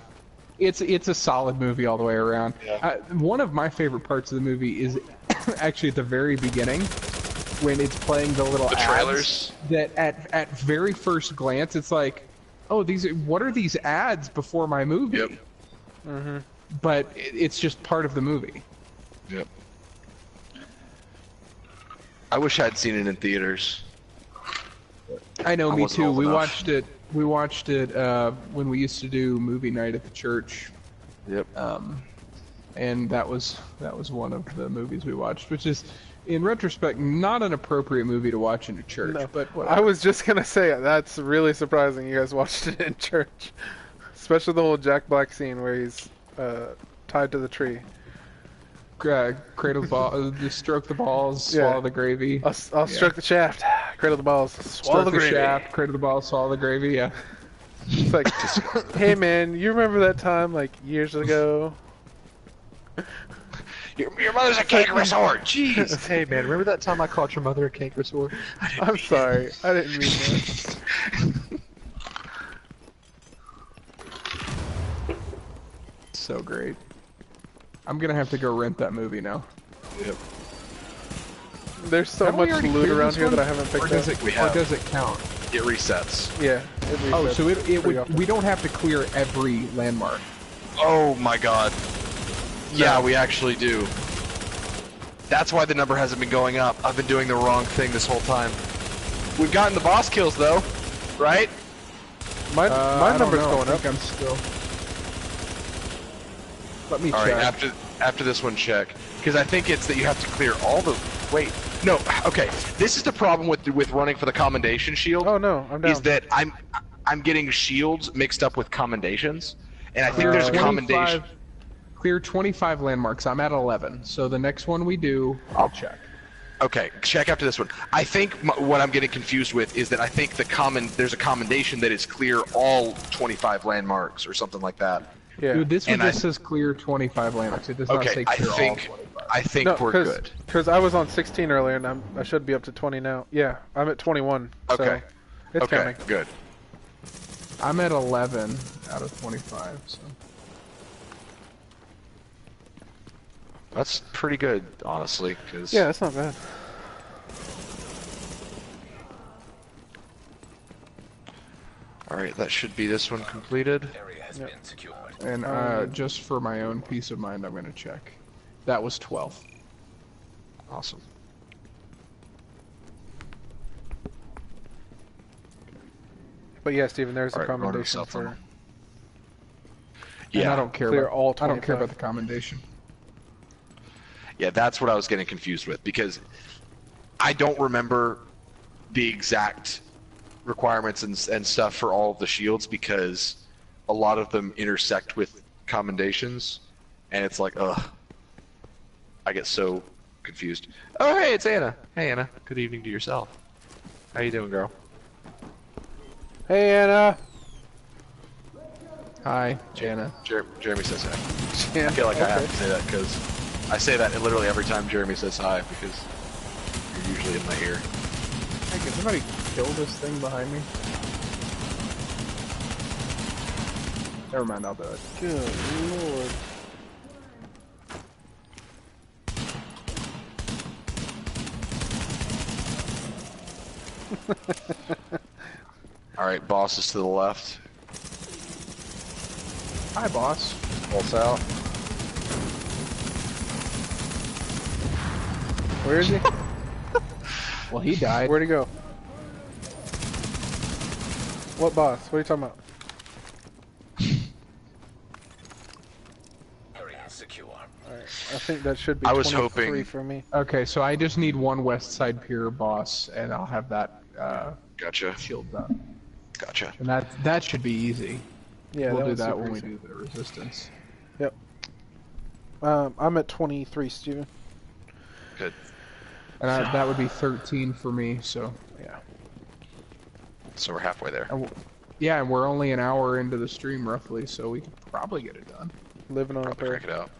It's a solid movie all the way around. Yeah. One of my favorite parts of the movie is actually at the very beginning, when it's playing the little ads trailers. that at very first glance it's like, oh, what are these ads before my movie? Yep. Mm-hmm. But it's just part of the movie. Yep. I wish I'd seen it in theaters. I know, I me wasn't too. old We enough. watched it when we used to do movie night at the church. Yep. And that was one of the movies we watched, which is, in retrospect, not an appropriate movie to watch in a church. No. But whatever. I was just gonna say that's really surprising. You guys watched it in church, especially the whole Jack Black scene where he's tied to the tree. Cradle the ball, just stroke the balls, Yeah. swallow the gravy. I'll stroke the shaft, cradle the balls, swallow Stroke the the gravy. shaft, cradle the balls, swallow the gravy. Yeah. It's like, hey man, you remember that time like years ago? Your mother's a cankerous-whore. Jeez. Hey man, remember that time I called your mother a cankerous-whore? I'm sorry, I didn't mean that. So great. I'm gonna have to go rent that movie now. Yep. There's so Haven't we much already loot cleared around this here one? that I haven't Or picked does up. We or have. does it count? It resets. Yeah. It Oh, resets so it pretty would. often. We don't have to clear every landmark. Oh my god. Yeah, we actually do. That's why the number hasn't been going up. I've been doing the wrong thing this whole time. We've gotten the boss kills though, right? My I don't number's know. going I up. think I'm still. Let me All check. right, after this one, check, because I think it's that you have to clear all the. Wait, no. Okay, this is the problem with running for the commendation shield. Oh no, I'm down. Is that I'm getting shields mixed up with commendations, and I think there's a 25 commendation. Clear 25 landmarks. I'm at 11. So the next one we do, I'll check. Okay, check after this one. I think what I'm getting confused with is that I think there's a commendation that is clear all 25 landmarks or something like that. Yeah. Dude, this one And just says clear 25 landmarks. It does not Okay, say I clear all think 25. No, we're good. Because I was on 16 earlier, and I should be up to 20 now. Yeah, I'm at 21. So Okay. it's Okay, counting. good. I'm at 11 out of 25. So. That's pretty good, honestly. Cause Yeah, that's not bad. All right, that should be this one completed. Area has been secured. And just for my own peace of mind, I'm going to check. That was 12. Awesome. But yeah, Steven, there's All a right, running commendation cell phone. for. And Yeah, I don't care clear about all I don't care 25. about the commendation. yeah, that's what I was getting confused with because I don't remember the exact requirements and stuff for all of the shields because a lot of them intersect with commendations, and it's like, ugh, I get so confused. Oh, hey, it's Anna. Hey, Anna. Good evening to yourself. How you doing, girl? Hey, Anna. Hi, Jana. Jeremy says hi. Yeah, I feel like I have okay. to say that because I say that literally every time Jeremy says hi because you're usually in my ear. Hey, can somebody kill this thing behind me? Never mind, I'll do it. Good lord. All right, boss is to the left. Hi, boss. Pulse out. Where is he? Well, he died. Where'd he go? What boss? What are you talking about? Area I think that should be I was 23 hoping- for me. Okay, so I just need one West Side Pier boss, and I'll have that Gotcha. shield done. Gotcha. And that should be easy. Yeah, We'll do was that super when easy. we do the resistance. Yep. I'm at 23, Steven. Good. And that would be 13 for me, so... Yeah. So we're halfway there. Yeah, and we're only an hour into the stream, roughly, so we could probably get it done. Living on a Probably prayer. crank it out.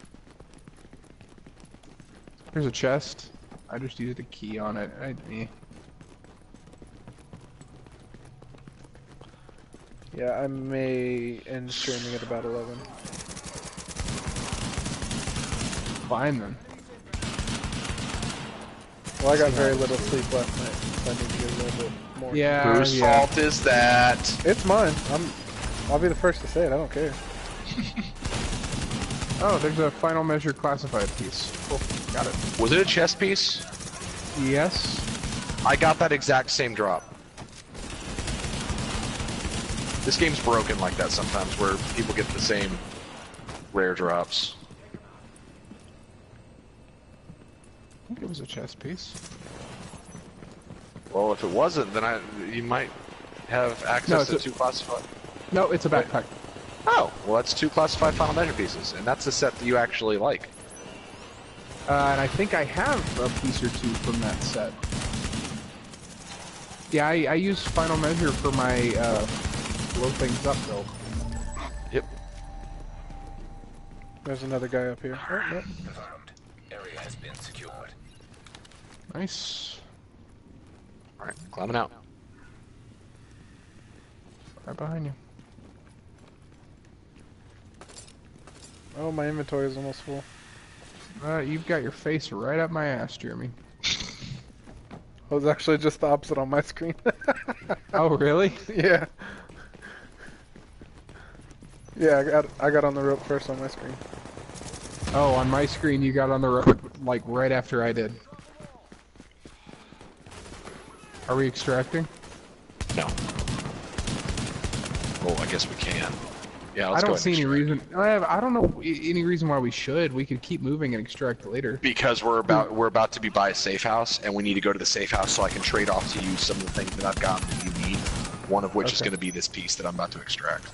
Here's a chest. I just used a key on it. Yeah, I may end streaming at about 11. Fine, then. Well, I got very little sleep last night, so I need to get a little bit more. Yeah, Whose yeah. fault is that? It's mine. I'll be the first to say it. I don't care. Oh, there's a final measure classified piece. Cool. Got it. Was it a chest piece? Yes. I got that exact same drop. This game's broken like that sometimes, where people get the same rare drops. I think it was a chest piece. Well, if it wasn't, then you might have access to it's two classified. No, it's a backpack. Oh, well, that's two classified final measure pieces, and that's a set that you actually like. And I think I have a piece or two from that set. Yeah, I use final measure for my blow things up build. Yep. There's another guy up here. Oh, no. Confirmed. Area has been secured. Nice. All right, climbing out. Right behind you. Oh, my inventory is almost full. You've got your face right up my ass, Jeremy. It was actually just the opposite on my screen. Oh, really? Yeah. Yeah, I got on the rope first on my screen. Oh, on my screen you got on the road like right after I did. Are we extracting? No. Well, I guess we can. Yeah, I let's go don't ahead see and any extract. reason. I don't know any reason why we should. We could keep moving and extract later. Because we're about to be by a safe house, and we need to go to the safe house so I can trade off to you some of the things that I've got that you need. One of which is Okay. going to be this piece that I'm about to extract.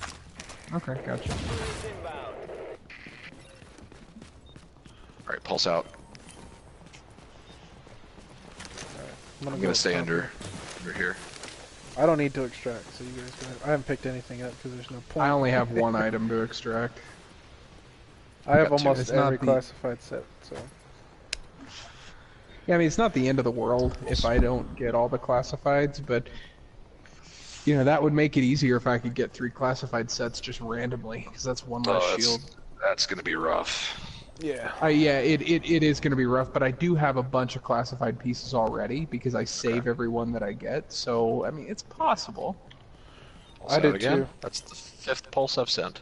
Okay, gotcha. All right, pulse out. I'm go gonna stay top under here. I don't need to extract, so you guys go ahead. I haven't picked anything up because there's no point. I only have one item to extract. I have got two. almost It's not every the- classified set, so. Yeah, I mean, it's not the end of the world if I don't get all the classifieds, but you know, that would make it easier if I could get 3 classified sets just randomly, because that's one less shield. That's gonna be rough. Yeah. Yeah, it is going to be rough, but I do have a bunch of classified pieces already because I save every one that I get. So, I mean, it's possible. Pulse I out did again. too. That's the 5th pulse I've sent.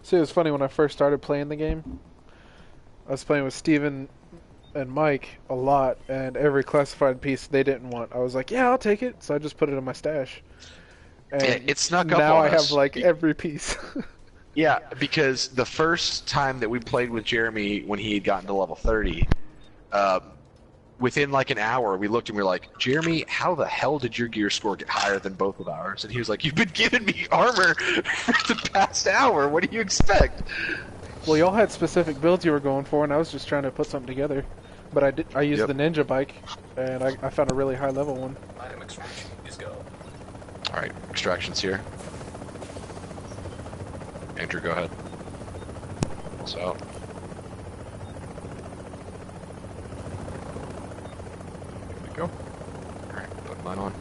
See, it was funny when I first started playing the game. I was playing with Steven and Mike a lot, and every classified piece they didn't want. I was like, yeah, I'll take it. So I just put it in my stash. And Yeah, it snuck up now on I us. have like every piece. Yeah, because the first time that we played with Jeremy when he had gotten to level 30, within like an hour, we looked and we were like, Jeremy, how the hell did your gear score get higher than both of ours? And he was like, you've been giving me armor for the past hour. What do you expect? Well, y'all had specific builds you were going for, and I was just trying to put something together. But I used Yep. the ninja bike, and I found a really high level one. Item extraction is go. All right, extraction's here. Andrew, go ahead. Pulse out. Here we go. All right, put mine on.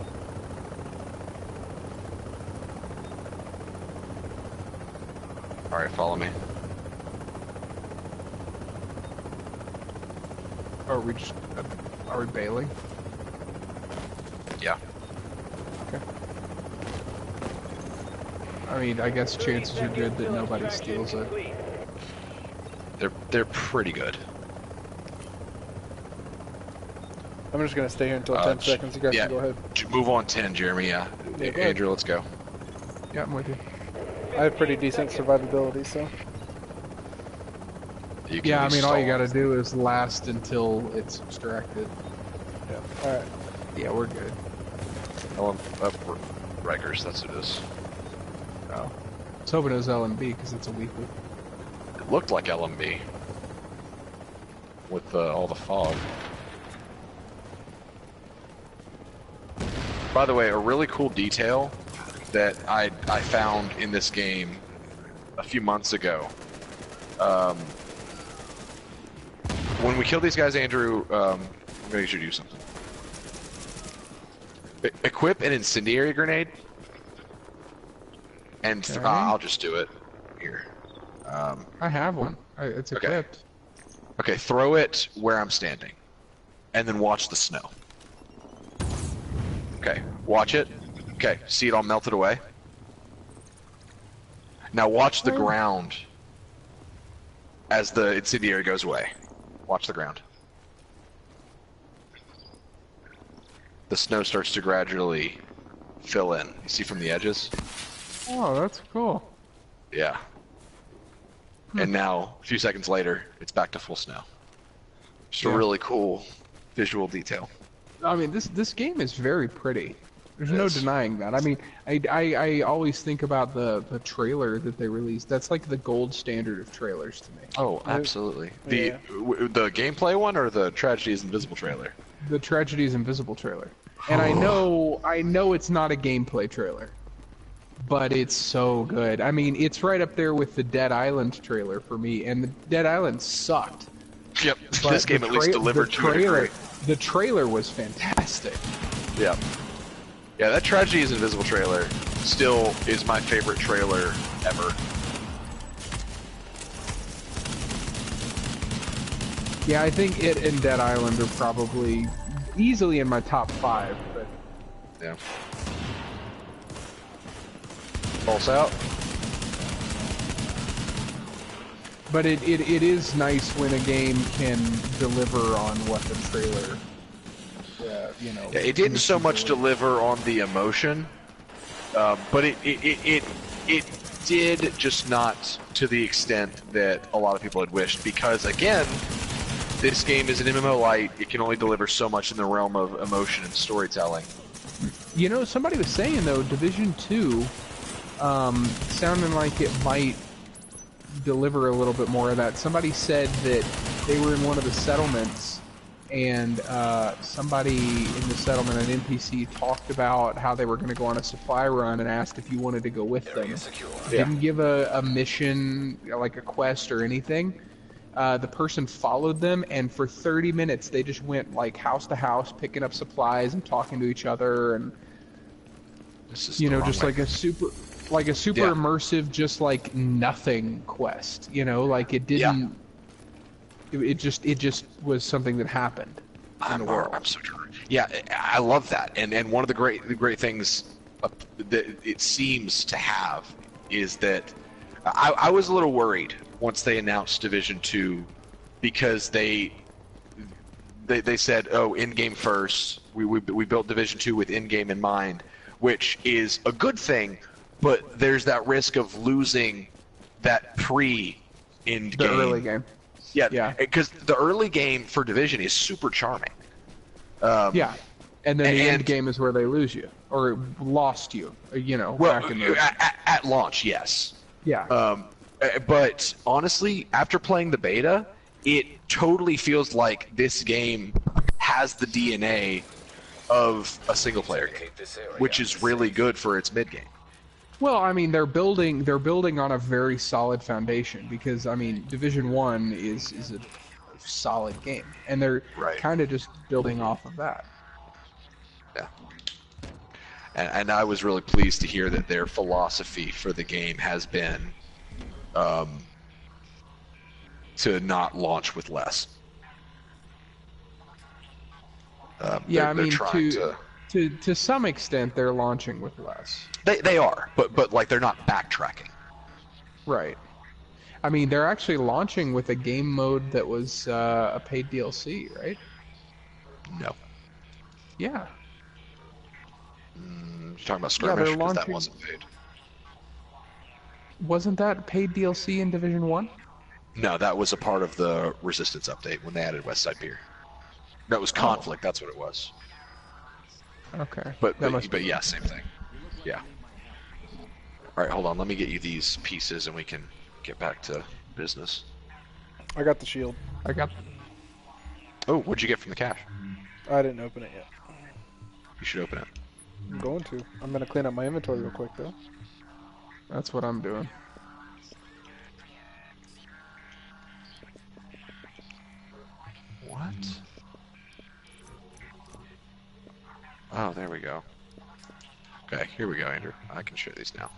All right, follow me. Are we just are we bailing? Yeah. Okay. I mean, I guess chances are good that nobody steals it. They're pretty good. I'm just gonna stay here until 10 seconds. You guys yeah. can go ahead. Move on 10, Jeremy. Yeah. Yeah, go ahead. Andrew, let's go. Yeah, I'm with you. I have pretty decent survivability, so. You can Yeah, I at mean, least all you stall. gotta do is last until it's extracted. Yeah. All right. Yeah, we're good. Rikers, that's what it is. Oh. I was hoping it was LMB because it's a weekly. It looked like LMB with all the fog. By the way, a really cool detail that I found in this game a few months ago. When we kill these guys, Andrew, I'm going to show you something. Equip an incendiary grenade, and Okay. I'll just do it here. I have one. It's Okay. equipped. Okay, throw it where I'm standing, and then watch the snow. Okay, watch it. Okay, see it all melted away? Now watch the ground as the incendiary goes away. Watch the ground. The snow starts to gradually fill in. You see from the edges? Oh, that's cool. Yeah. And now, a few seconds later, it's back to full snow. Just a Yeah. really cool visual detail. I mean, this game is very pretty. There's It no is. denying that. I mean, I always think about the trailer that they released. That's like the gold standard of trailers to me. Oh, absolutely. Yeah. The gameplay one or the Tragedy is Invisible trailer? The Tragedy is Invisible trailer. And I know it's not a gameplay trailer, but it's so good. I mean, it's right up there with the Dead Island trailer for me, and the Dead Island sucked. Yep. But This game the at least delivered to a degree. The trailer was fantastic. Yeah. Yeah, that Tragedy is Invisible trailer still is my favorite trailer ever. Yeah, I think it and Dead Island are probably easily in my top 5. But Yeah. Pulse out. But it is nice when a game can deliver on what the trailer, you know. Yeah, it didn't so much deliver. deliver on the emotion, but it did, just not to the extent that a lot of people had wished. Because again, this game is an MMO light. It can only deliver so much in the realm of emotion and storytelling. You know, somebody was saying though, Division 2, sounding like it might deliver a little bit more of that. Somebody said that they were in one of the settlements, and somebody in the settlement, an NPC, talked about how they were going to go on a supply run and asked if you wanted to go with them. Area secure. Didn't give a mission, like a quest or anything. The person followed them, and for 30 minutes they just went like house to house, picking up supplies and talking to each other, and This is you the know, wrong just way. like a super Yeah. immersive, just like nothing quest. You know, like it didn't. It just was something that happened in the world. I'm so true. Yeah, I love that. And one of the great things that it seems to have is that I was a little worried once they announced Division 2, because they said, oh, in-game first. We built Division 2 with in-game in mind, which is a good thing, but there's that risk of losing that pre-in-game. The early game. Yeah, Yeah. because the early game for Division is super charming. Yeah, and then the and- end game is where they lose you or lost you. You know, Well, back in the at launch, yes. yeah. But honestly, after playing the beta, it totally feels like this game has the DNA of a single-player game, Locate this area. which is really good for its mid-game. Well, I mean, they're building on a very solid foundation, because I mean, Division 1 is a solid game, and they're Right. kind of just building off of that. Yeah. And I was really pleased to hear that their philosophy for the game has been to not launch with less. Yeah, I they're mean, trying to some extent, they're launching with less. They are, but like they're not backtracking. Right. I mean, they're actually launching with a game mode that was a paid DLC, right? No. Yeah. You're talking about Yeah, skirmish, they're because that launching- wasn't paid. Wasn't that paid DLC in Division 1? No, that was a part of the Resistance update when they added West Side Pier. No, it was Conflict. That's what it was. Okay. But yeah, same thing. Yeah. All right, hold on. Let me get you these pieces, and we can get back to business. I got the shield. I got. Oh, what'd you get from the cache? I didn't open it yet. You should open it. I'm going to. I'm gonna clean up my inventory real quick though. That's what I'm doing. What? Oh, there we go. Okay, here we go, Andrew. I can show these now.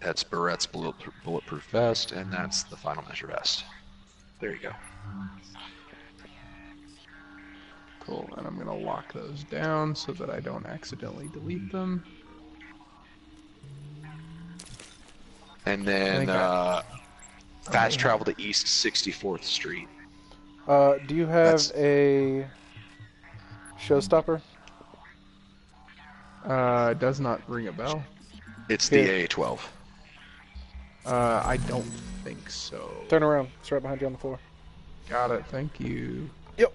That's Barrett's bulletproof vest, and that's the final measure vest. There you go. Cool, and I'm gonna lock those down so that I don't accidentally delete them. And then fast travel to East 64th Street. Do you have That's- a showstopper? Does not ring a bell. It's Here. the AA-12. I don't think so. Turn around. It's right behind you on the floor. Got it, thank you. Yep.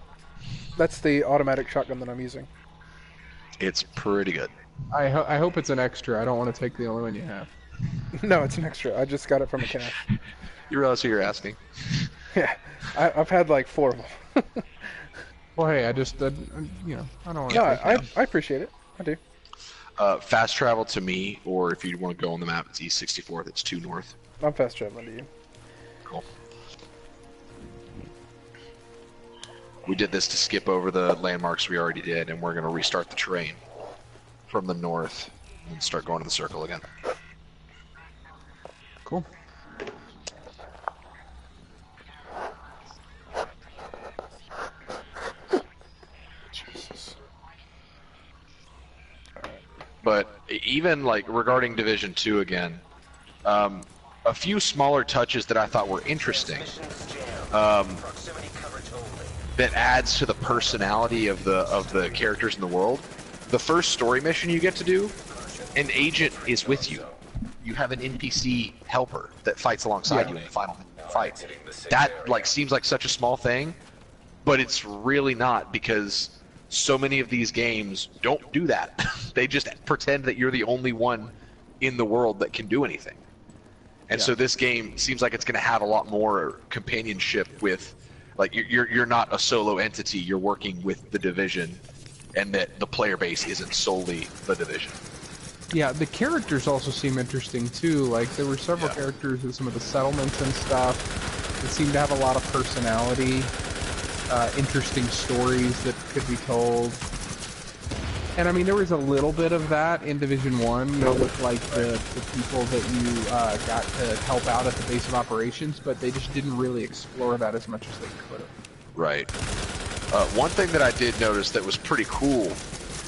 That's the automatic shotgun that I'm using. It's pretty good. I hope it's an extra. I don't want to take the only one you have. No, it's an extra. I just got it from a cache. You realize who you're asking? Yeah. I've had like 4 of them. Well, hey, I just, you know, I don't want to No, take I appreciate it. I do. Fast travel to me, or if you want to go on the map, it's East 64th. It's 2 north. I'm fast traveling to you. Cool. We did this to skip over the landmarks we already did, and we're going to restart the train from the north and start going to the circle again. Cool. Jesus. But even like regarding Division 2 again, a few smaller touches that I thought were interesting, that adds to the personality of the characters in the world. The first story mission you get to do, an agent is with you. You have an NPC helper that fights alongside you in the final fight. That like seems like such a small thing, but it's really not, because so many of these games don't do that. They just pretend that you're the only one in the world that can do anything. And so this game seems like it's going to have a lot more companionship with, like, you're not a solo entity, you're working with the Division, and that the player base isn't solely the Division. Yeah, the characters also seem interesting too. Like, there were several characters with some of the settlements and stuff that seemed to have a lot of personality, interesting stories that could be told. And I mean, there was a little bit of that in Division 1, you know, with like the people that you got to help out at the base of operations, but they just didn't really explore that as much as they could have. Right. One thing that I did notice that was pretty cool,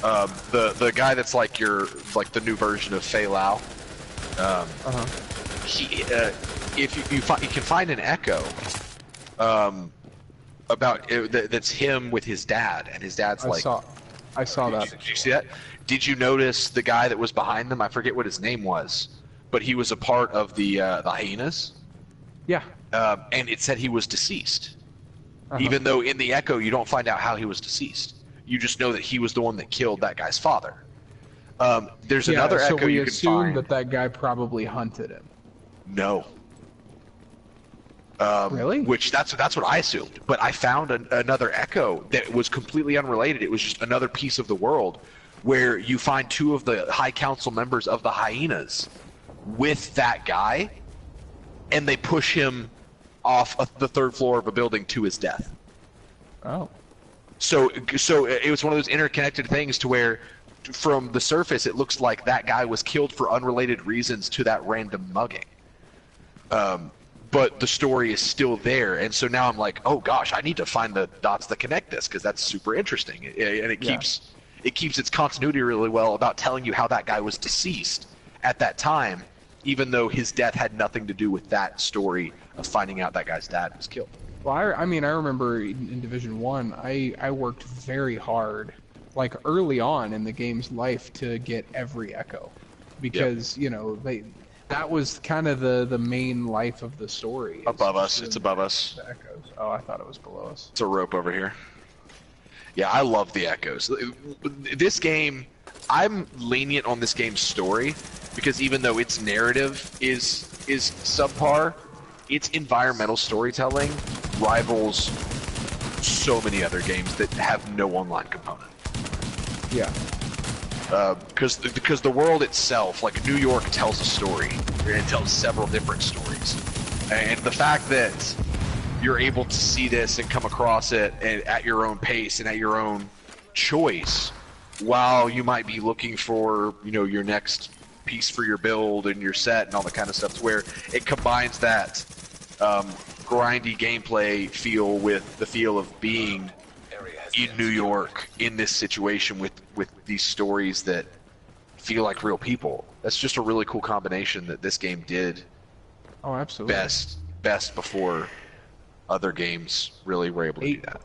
the guy that's like the new version of Fei Lao, he if you can find an echo about that's him with his dad, and his dad's I saw that. Did you see that? Did you notice the guy that was behind them? I forget what his name was, but he was a part of the hyenas. Yeah. And it said he was deceased. Even though in the echo you don't find out how he was deceased. You just know that he was the one that killed that guy's father. There's another so echo we you can assume find. that guy probably hunted him. No. Really? Which that's what I assumed. But I found another echo that was completely unrelated. It was just another piece of the world where you find 2 of the High Council members of the hyenas with that guy, and they push him off the 3rd floor of a building to his death. Oh. So it was one of those interconnected things to where, from the surface, it looks like that guy was killed for unrelated reasons to that random mugging. But the story is still there, and so now I'm like, oh gosh, I need to find the dots that connect this, because that's super interesting, and it keeps its continuity really well about telling you how that guy was deceased at that time, even though his death had nothing to do with that story of finding out that guy's dad was killed. Well, I mean, I remember in Division 1, I worked very hard, like early on in the game's life, to get every echo, because you know that was kind of the main life of the story. Above us. It's above us. The echoes. Oh, I thought it was below us. It's a rope over here. Yeah, I love the echoes. This game, I'm lenient on this game's story because even though its narrative is subpar, its environmental storytelling rivals so many other games that have no online component. Yeah. Because the world itself, like New York, tells a story, and it tells several different stories, and the fact that you're able to see this and come across it at your own pace and at your own choice, while you might be looking for your next piece for your build and your set and all that kind of stuff, to where it combines that grindy gameplay feel with the feel of being in New York in this situation with these stories that feel like real people. That's just a really cool combination that this game did. Oh, absolutely. Best before other games really were able to do that.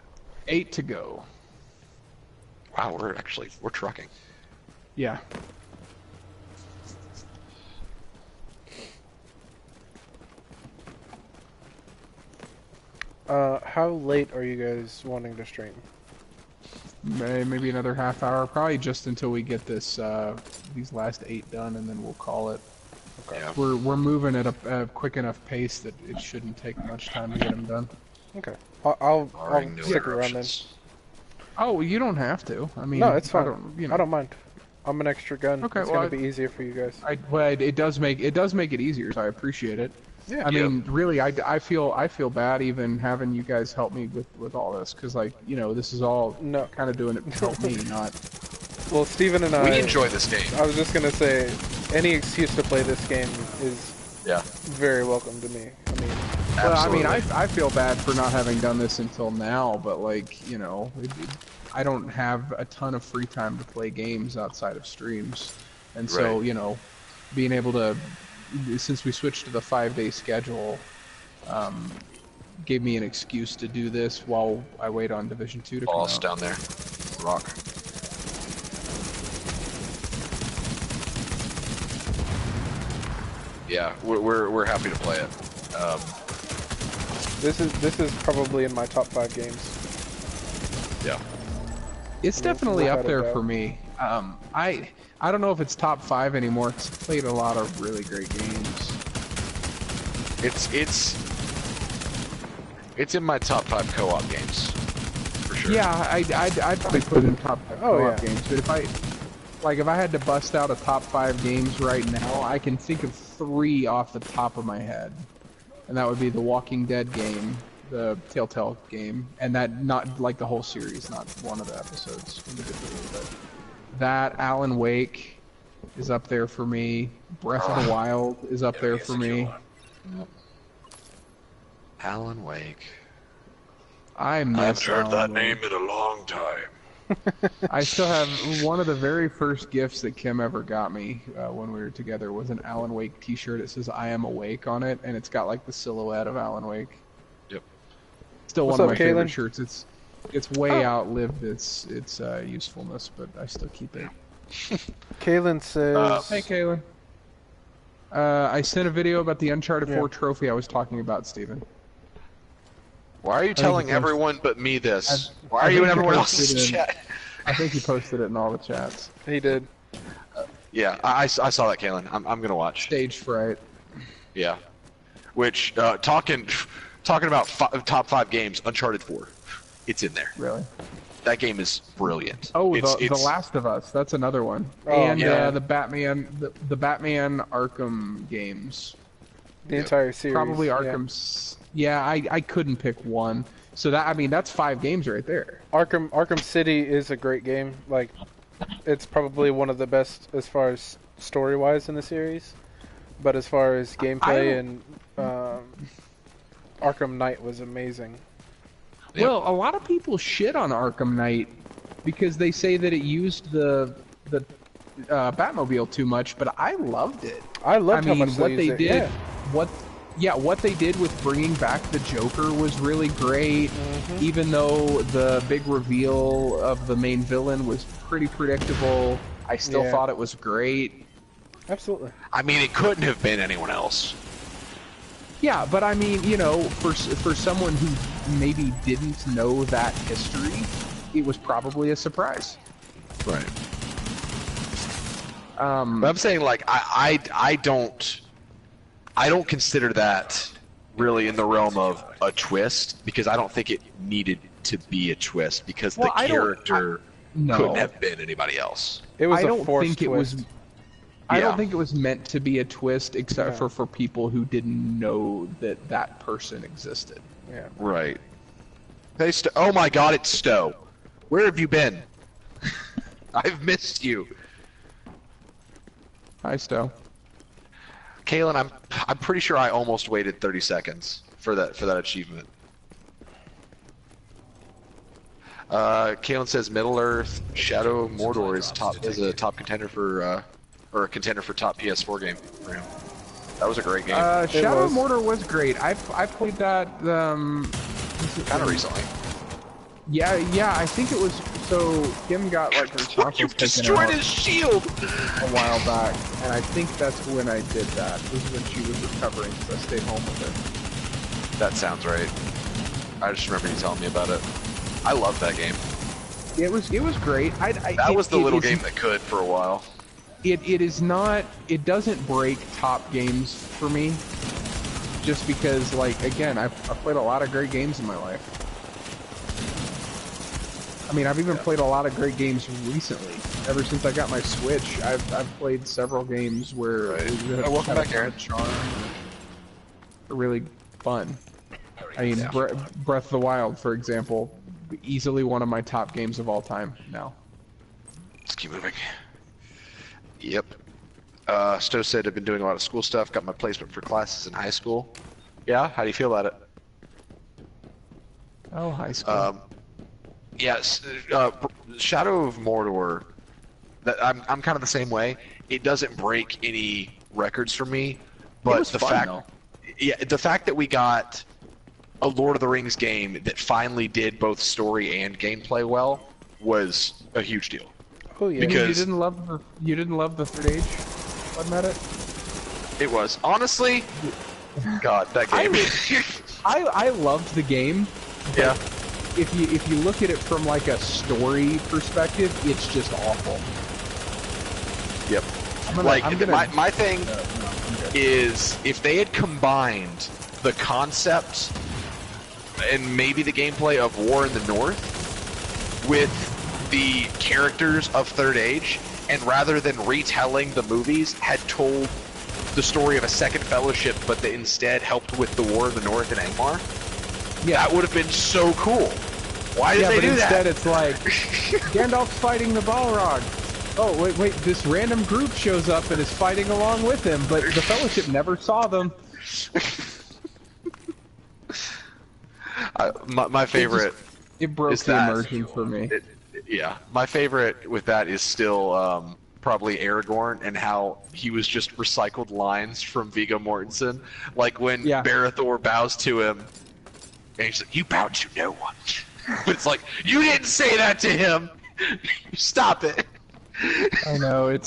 8 to go. Wow, we're trucking. Yeah. How late are you guys wanting to stream? Maybe another half hour, probably just until we get this these last 8 done, and then we'll call it. Okay. Yeah. We're moving at a quick enough pace that it shouldn't take much time to get them done. Okay. I'll No stick around then. interruptions. Oh, you don't have to. I mean, No, it's fine. I I don't mind. I'm an extra gun. Okay, It's well, gonna be easier for you guys. it does make it easier, so I appreciate it. Yeah. I mean, really, I feel bad even having you guys help me with all this, because this is all kind of doing it to help me, not. Well, Steven and I. We enjoy this game. I was just gonna say, any excuse to play this game is very welcome to me. I mean. Well, Absolutely. I mean, I feel bad for not having done this until now, but I don't have a ton of free time to play games outside of streams, and so Right. Being able to, since we switched to the 5-day schedule, gave me an excuse to do this while I wait on Division 2 to come Boss out. down there. Rock. Yeah, we're happy to play it. This is probably in my top 5 games. Yeah. It's definitely up without a there doubt. for me. I don't know if it's top 5 anymore, 'cause I've played a lot of really great games. It's in my top 5 co-op games, for sure. Yeah, I'd probably put it in top 5 Oh, co-op yeah. games, but if I had to bust out a top 5 games right now, I can think of 3 off the top of my head. And that would be the Walking Dead game, the Telltale game, and that, not like the whole series, not one of the episodes individually, but that, Alan Wake is up there for me, Breath of the Wild is up there for me. Alan Wake. I miss Alan Wake. in a long time. I still have one of the very first gifts that Kim ever got me when we were together was an Alan Wake t-shirt. It says "I am awake" on it, and it's got like the silhouette of Alan Wake. Yep. Still What's one of up, my favorite Kaylin? shirts. It's way outlived its usefulness, but I still keep it. Kaylin says. Hey, Kaylin. I sent a video about the Uncharted 4 trophy I was talking about, Steven. Why are you telling everyone but me this? Why I are you in think everyone you else's posted chat? I think he posted it in all the chats. He did. Yeah, I saw that, Kalen. I'm gonna watch. Stage fright. Yeah. Which talking about top 5 games, Uncharted 4, it's in there. Really? That game is brilliant. Oh, it's the Last of Us. That's another one. Oh, And yeah. the Batman Arkham games. The entire series. Probably yeah. Arkham's. Yeah, I couldn't pick one. So that's 5 games right there. Arkham City is a great game. Like, it's probably one of the best as far as story-wise in the series. But as far as gameplay and Arkham Knight was amazing. Yep. Well, a lot of people shit on Arkham Knight because they say that it used the Batmobile too much, but I loved it. I loved how mean, much what they they used it, did, yeah. what they did with bringing back the Joker was really great. Even though the big reveal of the main villain was pretty predictable, I still Yeah. thought it was great. Absolutely. I mean, it couldn't have been anyone else. Yeah, but I mean, you know, for someone who maybe didn't know that history, it was probably a surprise. Right. But I'm saying, like, I don't consider that really in the realm of a twist, because I don't think it needed to be a twist, because the character couldn't have been anybody else. It was I a don't forced think it twist. was. I don't think it was meant to be a twist, except for people who didn't know that that person existed. Yeah. Right. Hey, oh my God, it's Stowe. Where have you been? I've missed you. Hi, Stowe. Kalen, I'm pretty sure I almost waited 30 seconds for that achievement. Kalen says Middle Earth Shadow of Mordor is a top contender for or a contender for top PS4 game for him. That was a great game. Shadow of Mordor was great. I played that kind of recently. Yeah, I think it was. So Kim got like her console You destroyed his shield a while back, and I think that's when I did that. This is when she was recovering, because I stayed home with her. That sounds right. I just remember you telling me about it. I love that game. It was great. That was the little game that could for a while. It is not. It doesn't break top games for me, just because, like, again, I've played a lot of great games in my life. I mean, I've even played a lot of great games recently. Ever since I got my Switch, I've played several games where welcome back, Aaron. Charm, really fun. I mean, Breath of the Wild, for example, easily one of my top games of all time now. Let's keep moving. Yep. Stowe said I've been doing a lot of school stuff. Got my placement for classes in high school. Yeah. How do you feel about it? Oh, high school. Yes, Shadow of Mordor. I'm kind of the same way. It doesn't break any records for me, but the fact that we got a Lord of the Rings game that finally did both story and gameplay well was a huge deal. Oh yeah. Because you didn't love the Third Age? Wasn't that it? It was honestly, God, that game. I loved the game. Yeah. If you look at it from like a story perspective, it's just awful. Yep. My thing is, if they had combined the concept and maybe the gameplay of War in the North with the characters of Third Age, and rather than retelling the movies, had told the story of a second Fellowship, but they instead helped with the War in the North and Angmar. Yeah, that would have been so cool. Why did they do that? Instead it's like, Gandalf's fighting the Balrog. Oh, wait, this random group shows up and is fighting along with him, but the Fellowship never saw them. My favorite... It broke the immersion for me. Yeah, my favorite with that is still probably Aragorn, and how he was just recycled lines from Viggo Mortensen. Like when Barad-dûr bows to him, and he's like, "You bow to no one." But it's like, you didn't say that to him. Stop it. I know, it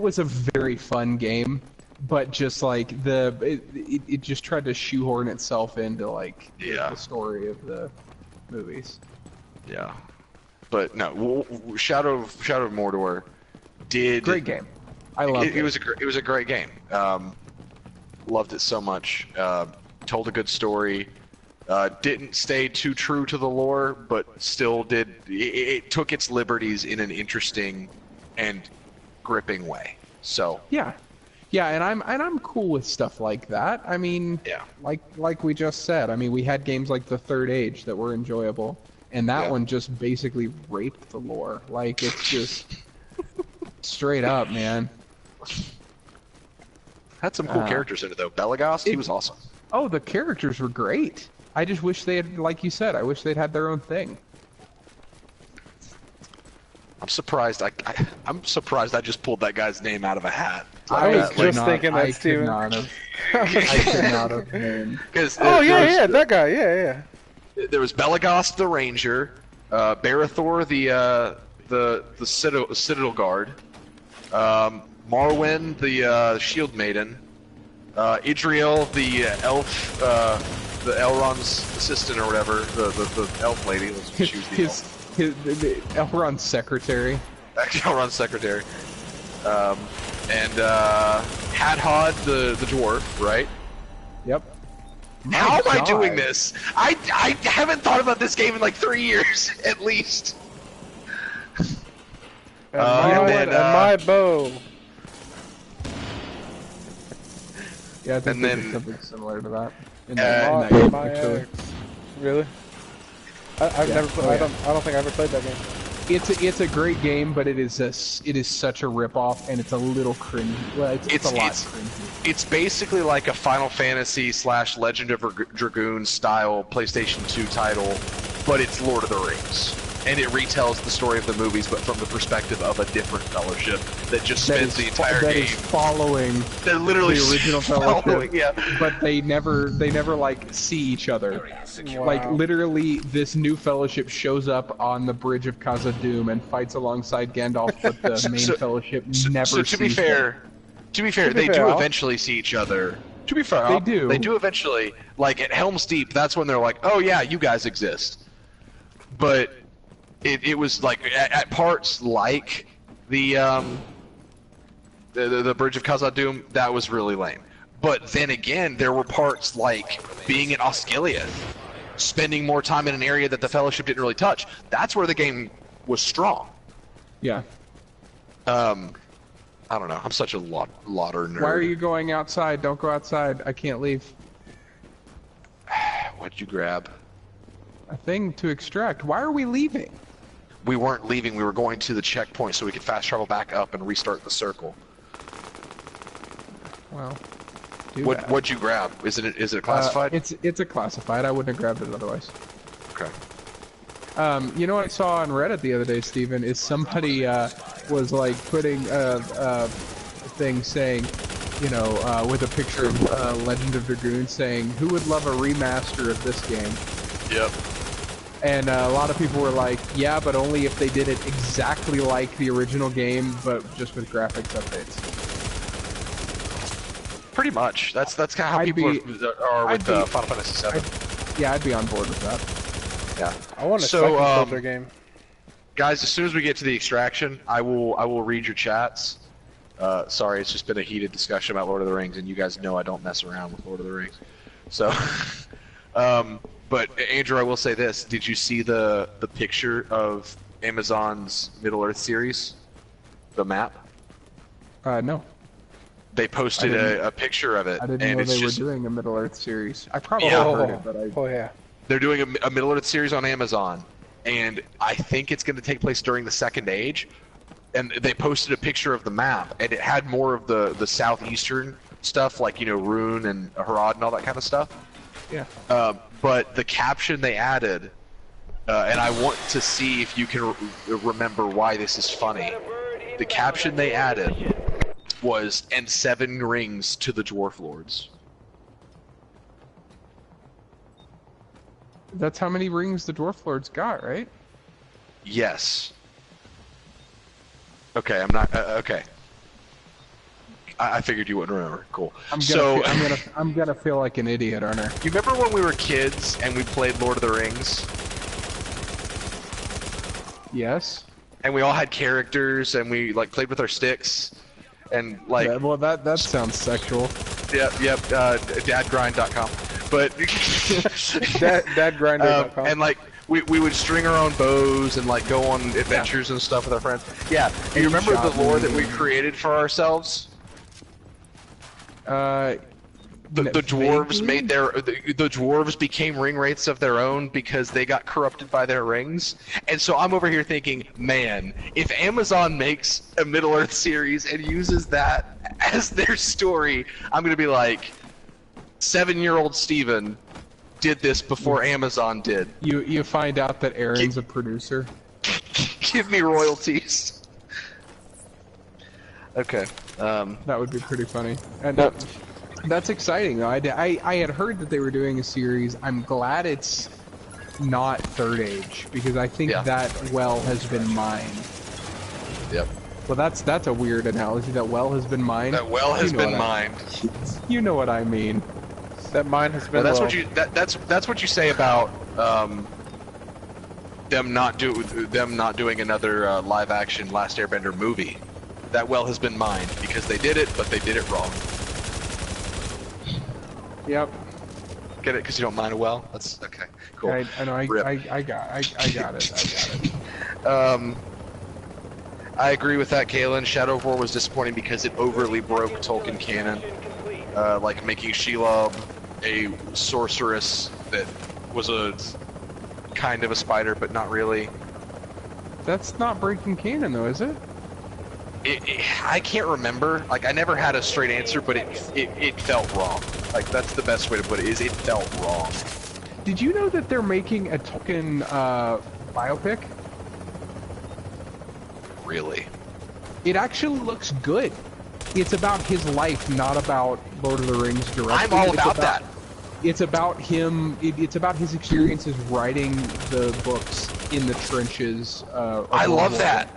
was a very fun game, but just like it just tried to shoehorn itself into like the story of the movies. Yeah, but no, Shadow of Mordor did great game. I loved it. It was a great game. Loved it so much. Told a good story. Didn't stay too true to the lore, but still did. It took its liberties in an interesting and gripping way. So yeah, and I'm cool with stuff like that. I mean, like we just said. I mean, we had games like the Third Age that were enjoyable, and that one just basically raped the lore. Like, it's just straight up, man. Had some cool characters in it though. Belagast, he was awesome. Oh, the characters were great. I just wish they had, like you said, I wish they'd had their own thing. I'm surprised. I'm surprised I just pulled that guy's name out of a hat. I was just thinking that, Steven. I could not have been. Oh yeah, that guy. Yeah. There was Belagast the Ranger, Barad-dûr the Citadel Guard, Marwyn, the Shield Maiden. Idriel, the elf, the Elrond's assistant or whatever, the elf lady. Let's choose the elf. The Elrond's secretary. Actually, Elrond's secretary. And Hadhod, the dwarf, right? Yep. How am I God. doing this? I haven't thought about this game in like 3 years, at least. And my bow. Yeah, I think And they then- did something similar to that. In Uh, that game, My actually. axe. Really? I've Yeah. never. Played, Oh, yeah. I don't think I ever played that game. It's a great game, but it is such a ripoff, and it's a little cringy. Well, it's a lot cringy. It's basically like a Final Fantasy / Legend of Dragoon style PlayStation 2 title, but it's Lord of the Rings. And it retells the story of the movies, but from the perspective of a different fellowship that just spends the entire that game. is following They're literally the original following, fellowship, yeah. but they never like see each other. Area secure. Like literally, this new fellowship shows up on the bridge of Khazad-dûm and fights alongside Gandalf, but the main fellowship never. So to be sees fair, they do Al. eventually see each other. To be fair, They do. They do eventually. Like at Helm's Deep, that's when they're like, "Oh yeah, you guys exist." But it was like at parts like the Bridge of Khazad-dûm, that was really lame. But then again, there were parts like being in Osgiliath, spending more time in an area that the Fellowship didn't really touch. That's where the game was strong. Yeah. I don't know. I'm such a lotter nerd. Why are you going outside? Don't go outside. I can't leave. What'd you grab? A thing to extract. Why are we leaving? We weren't leaving. We were going to the checkpoint so we could fast travel back up and restart the circle. Well, What'd you grab? Is it classified? It's a classified. I wouldn't have grabbed it otherwise. Okay. You know what I saw on Reddit the other day, Steven, is somebody was like putting a thing saying, you know, with a picture of Legend of Dragoon saying, who would love a remaster of this game? Yep. And a lot of people were like, yeah, but only if they did it exactly like the original game, but just with graphics updates. Pretty much. That's kind of how I'd people be- are with I'd be- Final Fantasy VII. Yeah, I'd be on board with that. Yeah. I want a So, second filter game. Guys, as soon as we get to the extraction, I will read your chats. Sorry, it's just been a heated discussion about Lord of the Rings, and you guys know I don't mess around with Lord of the Rings. So, but Andrew, I will say this: did you see the picture of Amazon's Middle Earth series, the map? No, They posted I a picture of it, I didn't and know it's they just were doing a Middle Earth series. I probably Yeah. heard it, but Oh yeah. they're doing a Middle Earth series on Amazon, and I think it's going to take place during the Second Age. And they posted a picture of the map, and it had more of the southeastern stuff, like, you know, Rune and Harad and all that kind of stuff. yeah. But the caption they added, and I want to see if you can remember why this is funny. The caption they added was, "And 7 rings to the Dwarf Lords." That's how many rings the Dwarf Lords got, right? Yes. Okay, I'm not. Okay. I figured you wouldn't remember. Cool. I'm gonna feel like an idiot, aren't I? You remember when we were kids and we played Lord of the Rings, Yes. and we all had characters and we like played with our sticks, and like Yeah, well, that sounds sexual. yep, dadgrind.com. But Dadgrinder.com. and like we would string our own bows and like go on adventures and stuff with our friends. Yeah. Do you remember the lore that we created for ourselves? The dwarves vaguely? made the dwarves became ring wraiths of their own because they got corrupted by their rings. And so I'm over here thinking, man, if Amazon makes a Middle Earth series and uses that as their story, I'm gonna be like, 7-year-old Steven did this before Amazon did. You find out that Aaron's a producer. Give me royalties. Okay. That would be pretty funny. And No. that's exciting, though. I had heard that they were doing a series. I'm glad it's not Third Age, because I think Yeah. that well has been mined. Yep. Well, that's a weird analogy. That well has been mined. That well has You know been what mined. You know what I mean. That mine has been. Now, that's well. what you that's what you say about them not doing another live action Last Airbender movie. That well has been mined because they did it, but they did it wrong. Yep. Get it? Because you don't mine a well. That's okay. Cool. I know. Rip. I got it. I got it. I agree with that, Kalen. Shadow of War was disappointing because it overly broke Tolkien canon, like making Shelob a sorceress that was a kind of a spider, but not really. That's not breaking canon, though, is it? I can't remember. Like, I never had a straight answer, but it felt wrong. Like, that's the best way to put it. Is it felt wrong? Did you know that they're making a Tolkien biopic? Really? It actually looks good. It's about his life, not about Lord of the Rings directly. I'm all about that. It's about him. It's about his experiences writing the books in the trenches. I love that.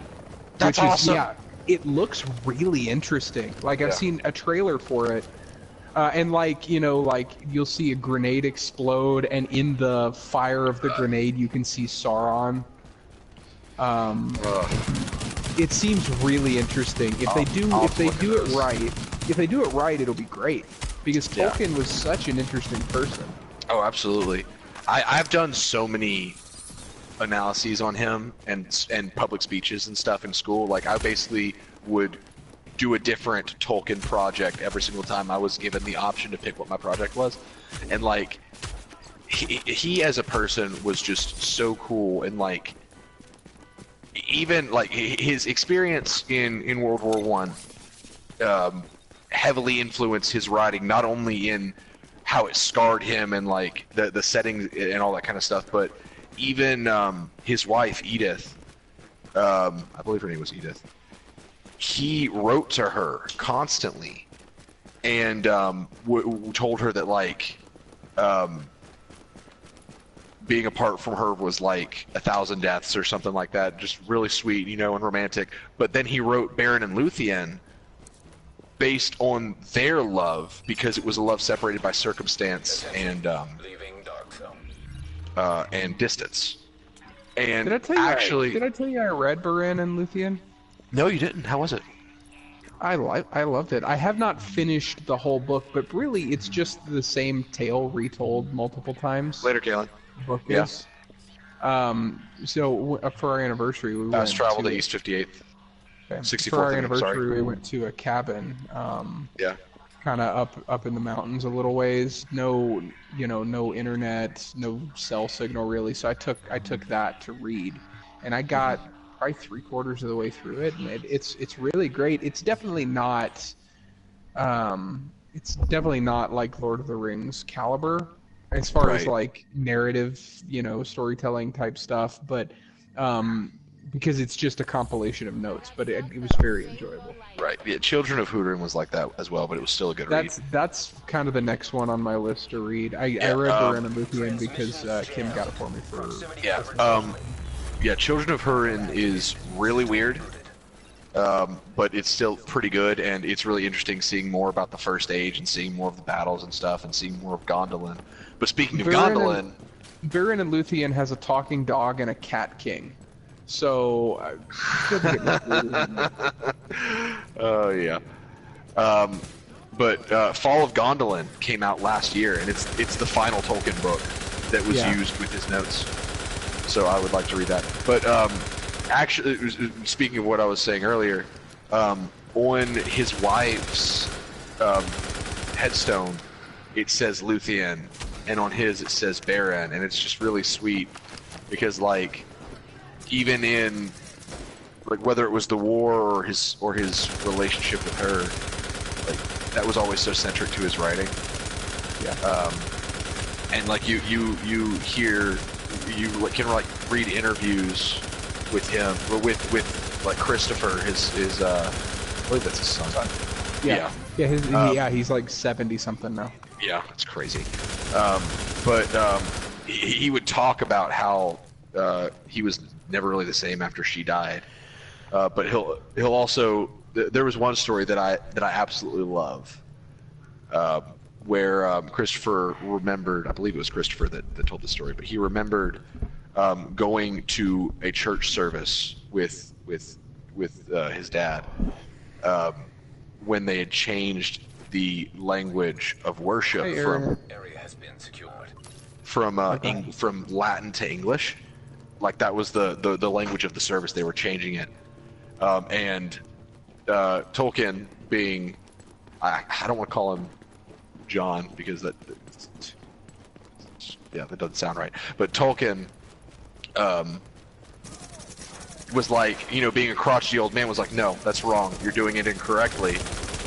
That's awesome. Yeah, it looks really interesting. Like, I've seen a trailer for it, and like, you know, like you'll see a grenade explode, and in the fire of the grenade, you can see Sauron. It seems really interesting. If they do it right, it'll be great. Because Tolkien was such an interesting person. Oh, absolutely. I've done so many analyses on him and public speeches and stuff in school. Like, I basically would do a different Tolkien project every single time I was given the option to pick what my project was. And like, he as a person was just so cool, and like, even like his experience in World War One heavily influenced his writing, not only in how it scarred him and like the settings and all that kind of stuff, but even his wife Edith, I believe her name was Edith. He wrote to her constantly, and told her that like being apart from her was like 1,000 deaths or something like that. Just really sweet, you know, and romantic. But then he wrote Beren and Luthien based on their love, because it was a love separated by circumstance and distance. And Did I tell you I read Beren and Luthien? No, you didn't. How was it? I loved it. I have not finished the whole book, but really it's just the same tale retold multiple times. Later, Galen. Book Yeah. is. So for our anniversary, we I was went traveled to to East 58th. okay. 64th, For our I mean, anniversary, sorry. we went to a cabin. Yeah. Kind of up in the mountains a little ways. No, no internet, no cell signal really. So I took that to read, and I got probably 3/4 of the way through it, and it's really great. It's definitely not like Lord of the Rings caliber as far as like narrative, storytelling type stuff, but because it's just a compilation of notes, but it was very enjoyable. Right. Yeah, Children of Húrin was like that as well, but it was still a good read. That's kind of the next one on my list to read. I read Beren and Luthien because Kim got it for me for Yeah, Children of Húrin is really weird, but it's still pretty good, and it's really interesting seeing more about the First Age and seeing more of the battles and stuff and seeing more of Gondolin. But speaking of Gondolin... Beren and Luthien has a talking dog and a cat king. So, I feel like it was Oh, yeah. But Fall of Gondolin came out last year, and it's the final Tolkien book that was used with his notes. So I would like to read that. But actually, speaking of what I was saying earlier, on his wife's headstone, it says Luthien, and on his it says Beren, and it's just really sweet because, like, even in like whether it was the war or his relationship with her, like that was always so centric to his writing. Yeah. And like you can like read interviews with him, or with like Christopher, his I believe that's his son. Yeah, he's like 70 something now. Yeah, it's crazy. But he would talk about how he was never really the same after she died, But he'll also. There was one story that I absolutely love, where Christopher remembered. I believe it was Christopher that told the story, but he remembered going to a church service with his dad when they had changed the language of worship Area has been secured. from Latin to English. Like that was the language of the service. They were changing it, and Tolkien being, I don't want to call him John because that doesn't sound right. But Tolkien was like, being a crotchety old man was like, no, that's wrong. You're doing it incorrectly.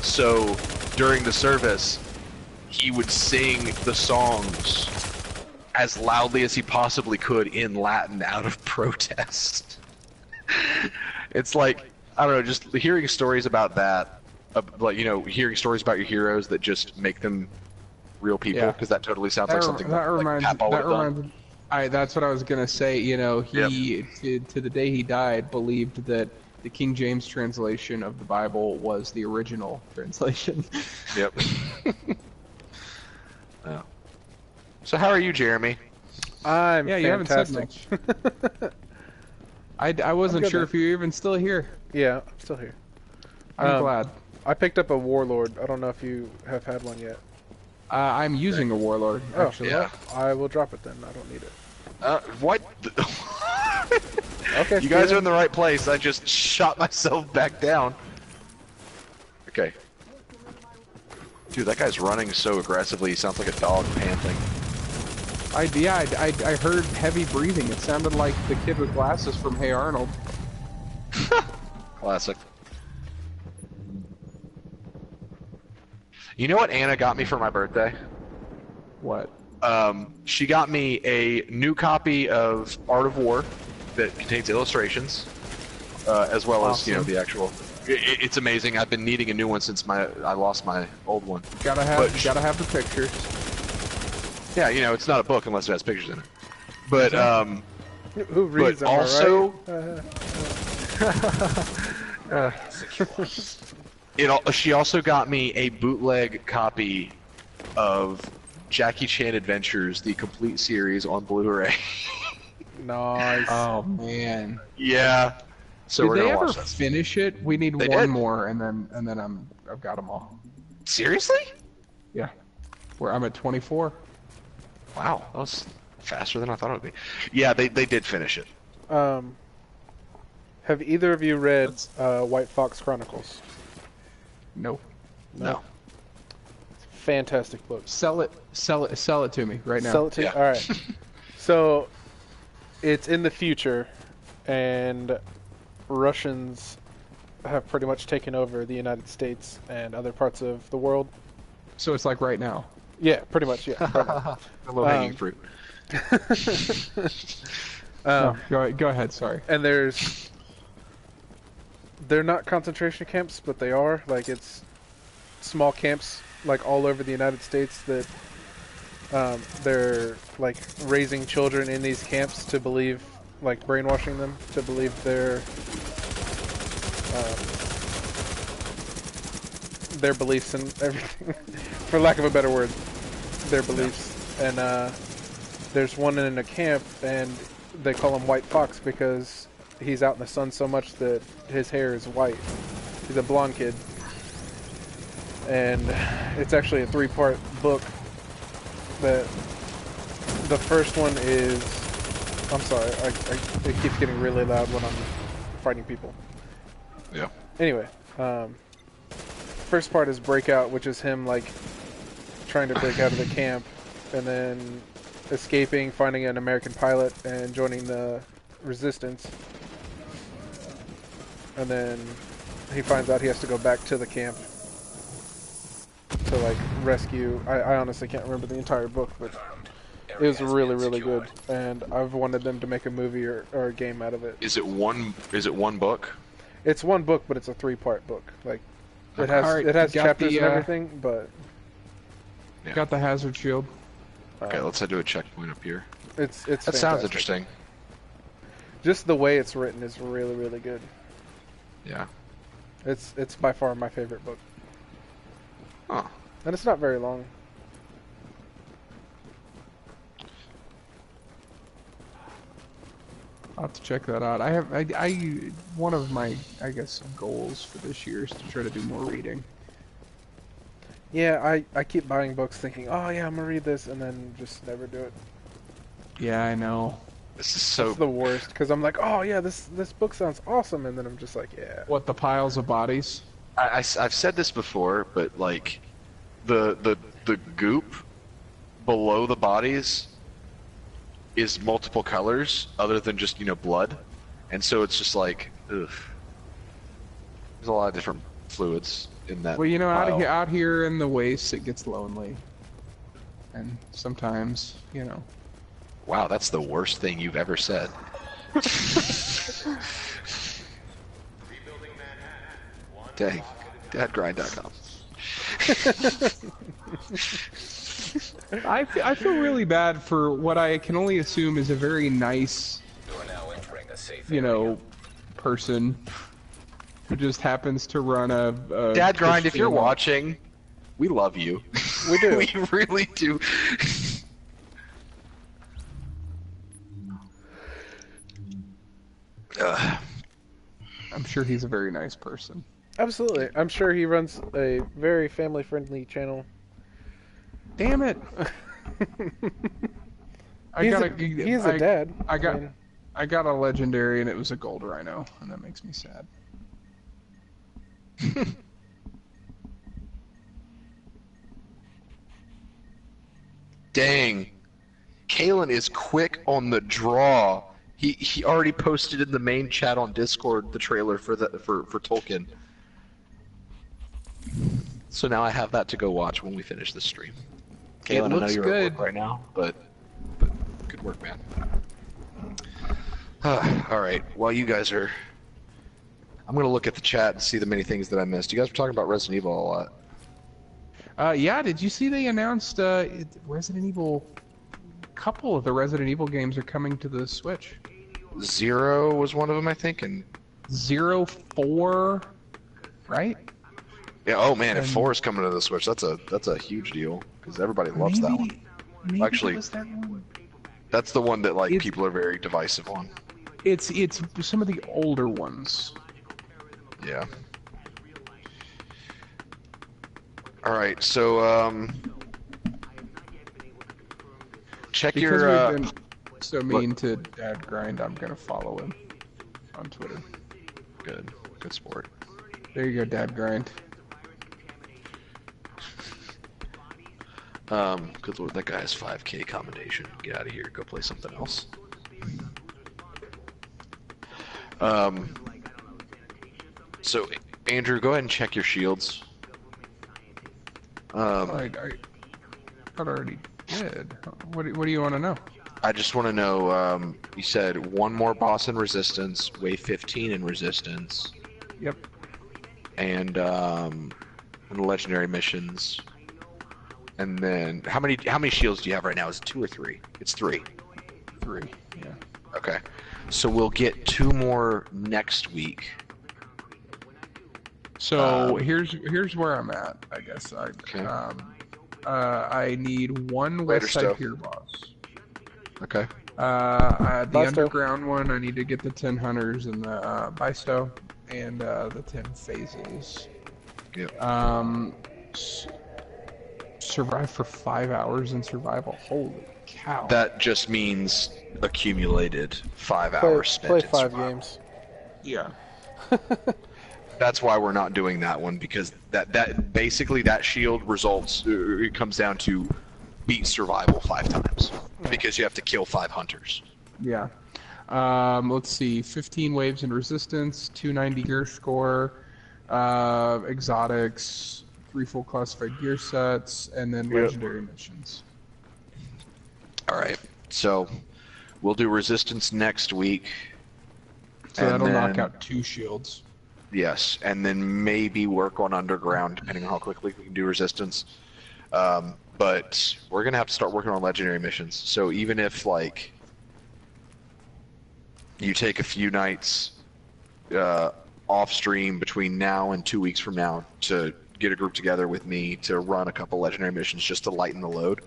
So during the service, he would sing the songs as loudly as he possibly could in Latin out of protest. It's like, I don't know, just hearing stories about that, hearing stories about your heroes that just make them real people, because that totally sounds like something that Papa would have done. That's what I was gonna say. He to the day he died believed that the King James translation of the Bible was the original translation. Yep. Oh. So how are you, Jeremy? I'm you haven't said fantastic. much. I wasn't sure if you're even still here. Yeah, I'm still here. I'm glad. I picked up a warlord. I don't know if you have had one yet. I'm using a warlord, actually. Yeah. I will drop it then. I don't need it. What? Okay. You guys are in the right place. I just shot myself back down. Okay. Dude, that guy's running so aggressively. He sounds like a dog panting. I heard heavy breathing. It sounded like the kid with glasses from Hey Arnold. Classic. You know what Anna got me for my birthday? What? She got me a new copy of Art of War that contains illustrations, as well as the actual. It's amazing. I've been needing a new one since I lost my old one. Gotta have the pictures. Yeah, it's not a book unless it has pictures in it. But who reads but them, also, right? she also got me a bootleg copy of Jackie Chan Adventures, the complete series on Blu-ray. Nice. Oh man. Yeah. So Did we're they gonna ever watch that. finish it? We need They one did. more, and then I've got them all. Seriously? Yeah. I'm at 24. Wow, that was faster than I thought it would be. Yeah, they did finish it. Have either of you read White Fox Chronicles? No. No. Fantastic book. Sell it to me right now. Sell it to you? Yeah. Alright. So, it's in the future, and Russians have pretty much taken over the United States and other parts of the world. So it's like right now. Yeah, pretty much, yeah. Right now. The low-hanging fruit. No, go ahead. Sorry. And they're not concentration camps, but they are. Like, it's small camps, like, all over the United States that they're, like, raising children in these camps to believe, like, brainwashing them to believe their beliefs and everything, for lack of a better word, their beliefs. And there's one in a camp, and they call him White Fox because he's out in the sun so much that his hair is white. He's a blonde kid. And it's actually a 3-part book. The first one is... I'm sorry, it keeps getting really loud when I'm fighting people. Yeah. Anyway, first part is Breakout, which is him, like, trying to break out of the camp, and then escaping, finding an American pilot, and joining the Resistance. And then he finds out he has to go back to the camp to, like, rescue... I honestly can't remember the entire book, but it was really, really good. And I've wanted them to make a movie or a game out of it. Is it one book? It's one book, but it's a 3-part book. Like, it Alright, has got chapters the, and everything, but Yeah. Got the hazard shield. Okay, let's head to a checkpoint up here. it's That sounds fantastic. interesting. Just the way it's written is really, really good. Yeah. It's by far my favorite book, Huh. and it's not very long. I'll have to check that out. One of my, I guess, goals for this year is to try to do more reading. Yeah, I keep buying books thinking, oh yeah, I'm gonna read this, and then just never do it. Yeah, I know. This is so. It's the worst, because I'm like, oh yeah, this book sounds awesome, and then I'm just like, yeah. What, the piles of bodies? I've said this before, but like, the goop below the bodies is multiple colors other than just blood, and so it's just like, ugh. There's a lot of different fluids in that. Well, pile. out here in the wastes, it gets lonely, and sometimes, Wow, that's the worst thing you've ever said. Dang, dadgrind.com. I feel really bad for what I can only assume is a very nice, You're now entering a safe person who just happens to run a Dadgrind, if you're channel. watching, we love you. We do. We really do. I'm sure he's a very nice person. Absolutely. I'm sure he runs a very family-friendly channel. Damn it! He's a dad. I mean, got a legendary, and it was a gold rhino, and that makes me sad. Dang. Kalen is quick on the draw. He already posted in the main chat on Discord the trailer for Tolkien. So now I have that to go watch when we finish this stream. Kalen, I know looks you're good. at work right now, but good work, man. All right. While you guys are, I'm gonna look at the chat and see the many things that I missed. You guys were talking about Resident Evil a lot. Yeah, did you see they announced Resident Evil? A couple of the Resident Evil games are coming to the Switch. 0 was one of them, I think, and 0, 4, right? yeah. Oh man, if And- 4 is coming to the Switch, that's a huge deal because everybody loves that one. Maybe Actually- it was that one. That's the one that like It's- people are very divisive on. It's some of the older ones. Yeah. All right, so check Because your. we've been so mean to Dad Grind, I'm gonna follow him on Twitter. Good sport. There you go, Dad Grind. Good lord, that guy has 5K commendation. Get out of here. Go play something else. So Andrew, go ahead and check your shields. I already did. What do you want to know? I just want to know. You said one more boss in resistance, wave 15 in resistance, Yep. and legendary missions. And then how many shields do you have right now? Is it 2 or 3? It's 3. 3. Yeah. Okay. So we'll get 2 more next week. So here's where I'm at. I guess Okay. I need one Later, West Side Stowe. Pier boss. Okay. The Bye, Stowe. underground one, I need to get the 10 hunters and the Bystow and the 10 phases. Yep. Survive for 5 hours in survival. Holy cow! That just means accumulated 5 hours spent Play in 5 survival. games. Yeah. That's why we're not doing that one, because that basically that shield results. It comes down to beat survival 5 times because you have to kill 5 hunters. Yeah. Let's see. 15 waves in resistance, 290 gear score, exotics, 3 full classified gear sets, and then legendary missions. All right. So we'll do resistance next week. So and that'll knock then- out 2 shields. Yes, and then maybe work on underground, depending on how quickly we can do resistance. But we're gonna have to start working on legendary missions. So even if like you take a few nights off stream between now and 2 weeks from now to get a group together with me to run a couple legendary missions just to lighten the load.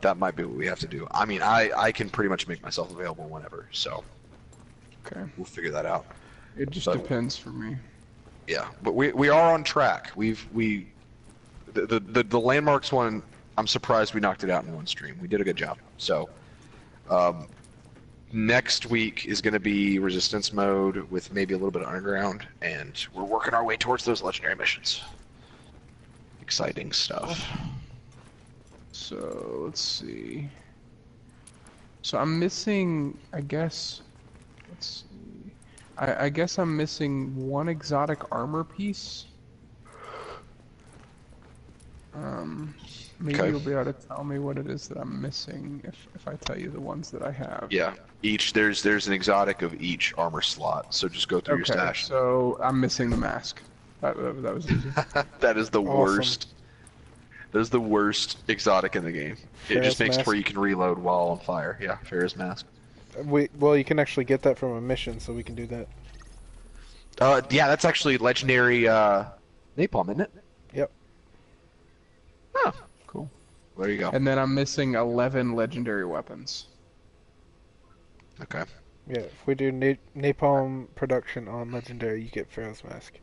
That might be what we have to do. I mean, I can pretty much make myself available whenever, so Okay. we'll figure that out. It just But- depends for me. Yeah, but we are on track. The landmarks one, I'm surprised we knocked it out in one stream. We did a good job. So next week is going to be resistance mode with maybe a little bit of underground, and we're working our way towards those legendary missions. Exciting stuff. So let's see. So I'm missing, I guess. Let's see. I guess I'm missing one exotic armor piece. Maybe Okay. you'll be able to tell me what it is that I'm missing if I tell you the ones that I have. Yeah, there's an exotic of each armor slot, so just go through your Okay, stash. so I'm missing the mask. That was easy. That is the Awesome. worst. That is the worst exotic in the game. It Ferris just makes it mask? where you can reload while on fire. Yeah, Ferris mask. Well, you can actually get that from a mission, so we can do that. Yeah, that's actually legendary napalm, isn't it? Yep. Oh, Cool. there you go. And then I'm missing 11 legendary weapons. Okay. Yeah, if we do napalm production on legendary, you get Pharaoh's mask.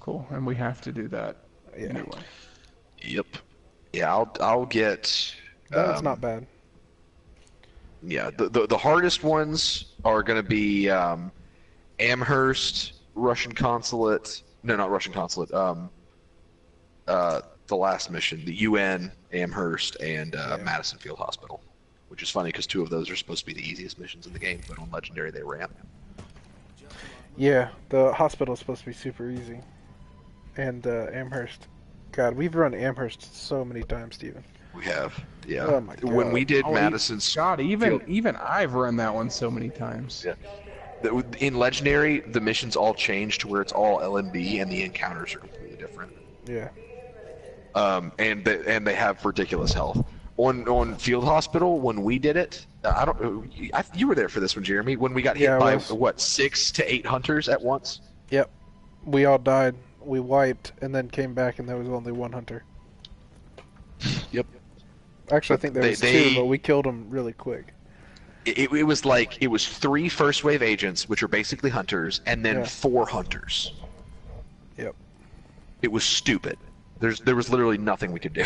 Cool. And we have to do that Yeah. anyway. Yep. Yeah, I'll get. That's not bad. Yeah, the hardest ones are going to be Amherst, Russian consulate. No, not Russian consulate. The last mission, the UN, Amherst, and Madison Field Hospital, which is funny because 2 of those are supposed to be the easiest missions in the game, but on legendary they ramp. Yeah, the hospital's supposed to be super easy. And Amherst. God, we've run Amherst so many times, Steven. We have, yeah. Oh my When God. we did Oh, Madison's God, even Field- even I've run that one so many times. Yeah. In Legendary, the missions all change to where it's all LMB, and the encounters are completely different. Yeah. And they have ridiculous health. On Field Hospital, when we did it, you were there for this one, Jeremy. When we got hit Yeah, I by was. what 6 to 8 hunters at once. Yep. We all died. We wiped, and then came back, and there was only one hunter. Yep. Actually, I think there was They- 2, but we killed them really quick. It was like it was 3 first wave agents, which are basically hunters, and then Yeah. 4 hunters. Yep. It was stupid. There was literally nothing we could do.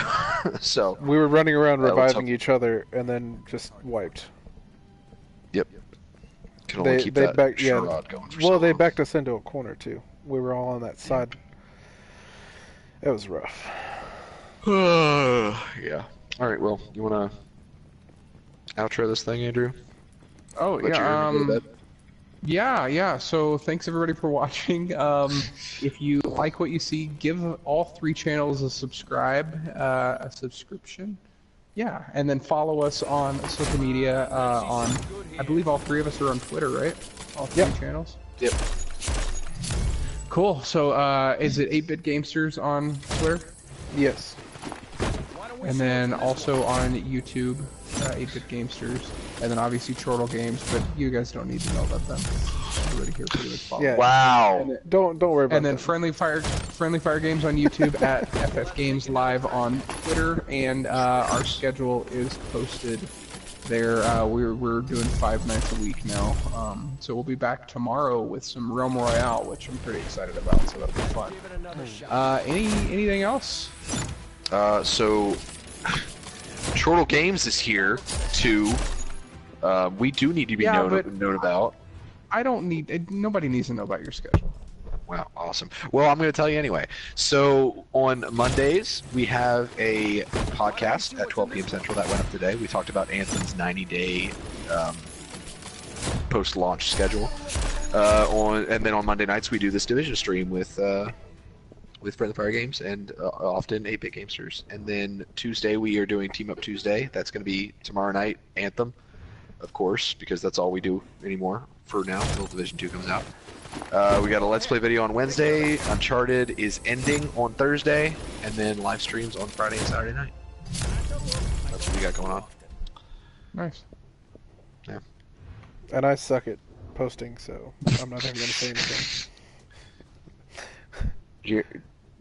So We were running around That was reviving tough. each other, and then just wiped. yep. Can only keep that backed, charade going for well, so they long. backed us into a corner too. We were all on that side. It was rough. Yeah. All right. Well, you want to outro this thing, Andrew? Oh Let Jeremy go to bed? yeah. So thanks everybody for watching. If you like what you see, give all 3 channels a subscription. Yeah, and then follow us on social media. I believe all 3 of us are on Twitter, right? All 3 Yep. channels. Yep. Cool. So is it 8-Bit Gamesters on Twitter? Yes. And then also on YouTube, 8-Bit Gamesters, and then obviously Chortle Games, but you guys don't need to know about them. Everybody here pretty much follows. Yeah. Wow. Don't worry about And then that. Friendly Fire Games on YouTube at FF Games Live on Twitter, and our schedule is posted there. We're doing 5 nights a week now, so we'll be back tomorrow with some Realm Royale, which I'm pretty excited about. So that'll be fun. Anything else? So Chortle Games is here too. We do need to be Yeah, known but- about. I don't need. Nobody needs to know about your schedule. Wow, awesome. Well, I'm going to tell you anyway. So on Mondays, we have a podcast at 12 p.m. Central that went up today. We talked about Anthem's 90-day post-launch schedule. And then on Monday nights, we do this Division stream with Friendly Fire Games and often 8-Bit Gamesters. And then Tuesday, we are doing Team Up Tuesday. That's going to be tomorrow night, Anthem, of course, because that's all we do anymore for now until Division 2 comes out. We got a Let's Play video on Wednesday. Uncharted is ending on Thursday, and then live streams on Friday and Saturday night. That's what we got going on. Nice. Yeah. And I suck at posting, so I'm not even going to say anything.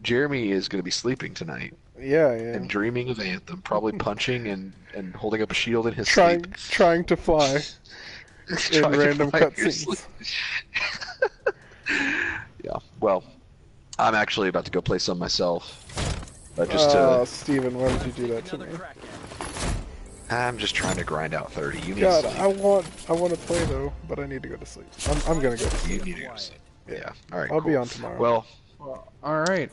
Jeremy is going to be sleeping tonight Yeah, and dreaming of Anthem, probably punching and holding up a shield in his trying sleep. trying to fly in Trying to random fly in your sleep. cutscenes. Yeah, well, I'm actually about to go play some myself. Just to, Steven, why would you do that to me? I'm just trying to grind out 30. You need God, sleep. I want to play though, but I need to go to sleep. I'm gonna go to You sleep. need to go to sleep. Yeah. All right. I'll cool. be on tomorrow. Well, All right.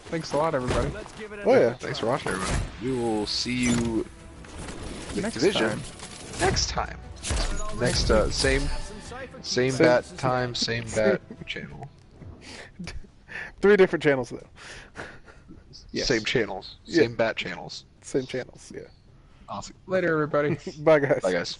Thanks a lot, everybody. Oh yeah. thanks for watching, everybody. We will see you Next Division time. next time. Next same bat time, same bat channel. 3 different channels though. Yes. Same channels. Yeah. Same bat channels. Same channels. Yeah. Awesome. Later, everybody. Bye guys. Bye, guys.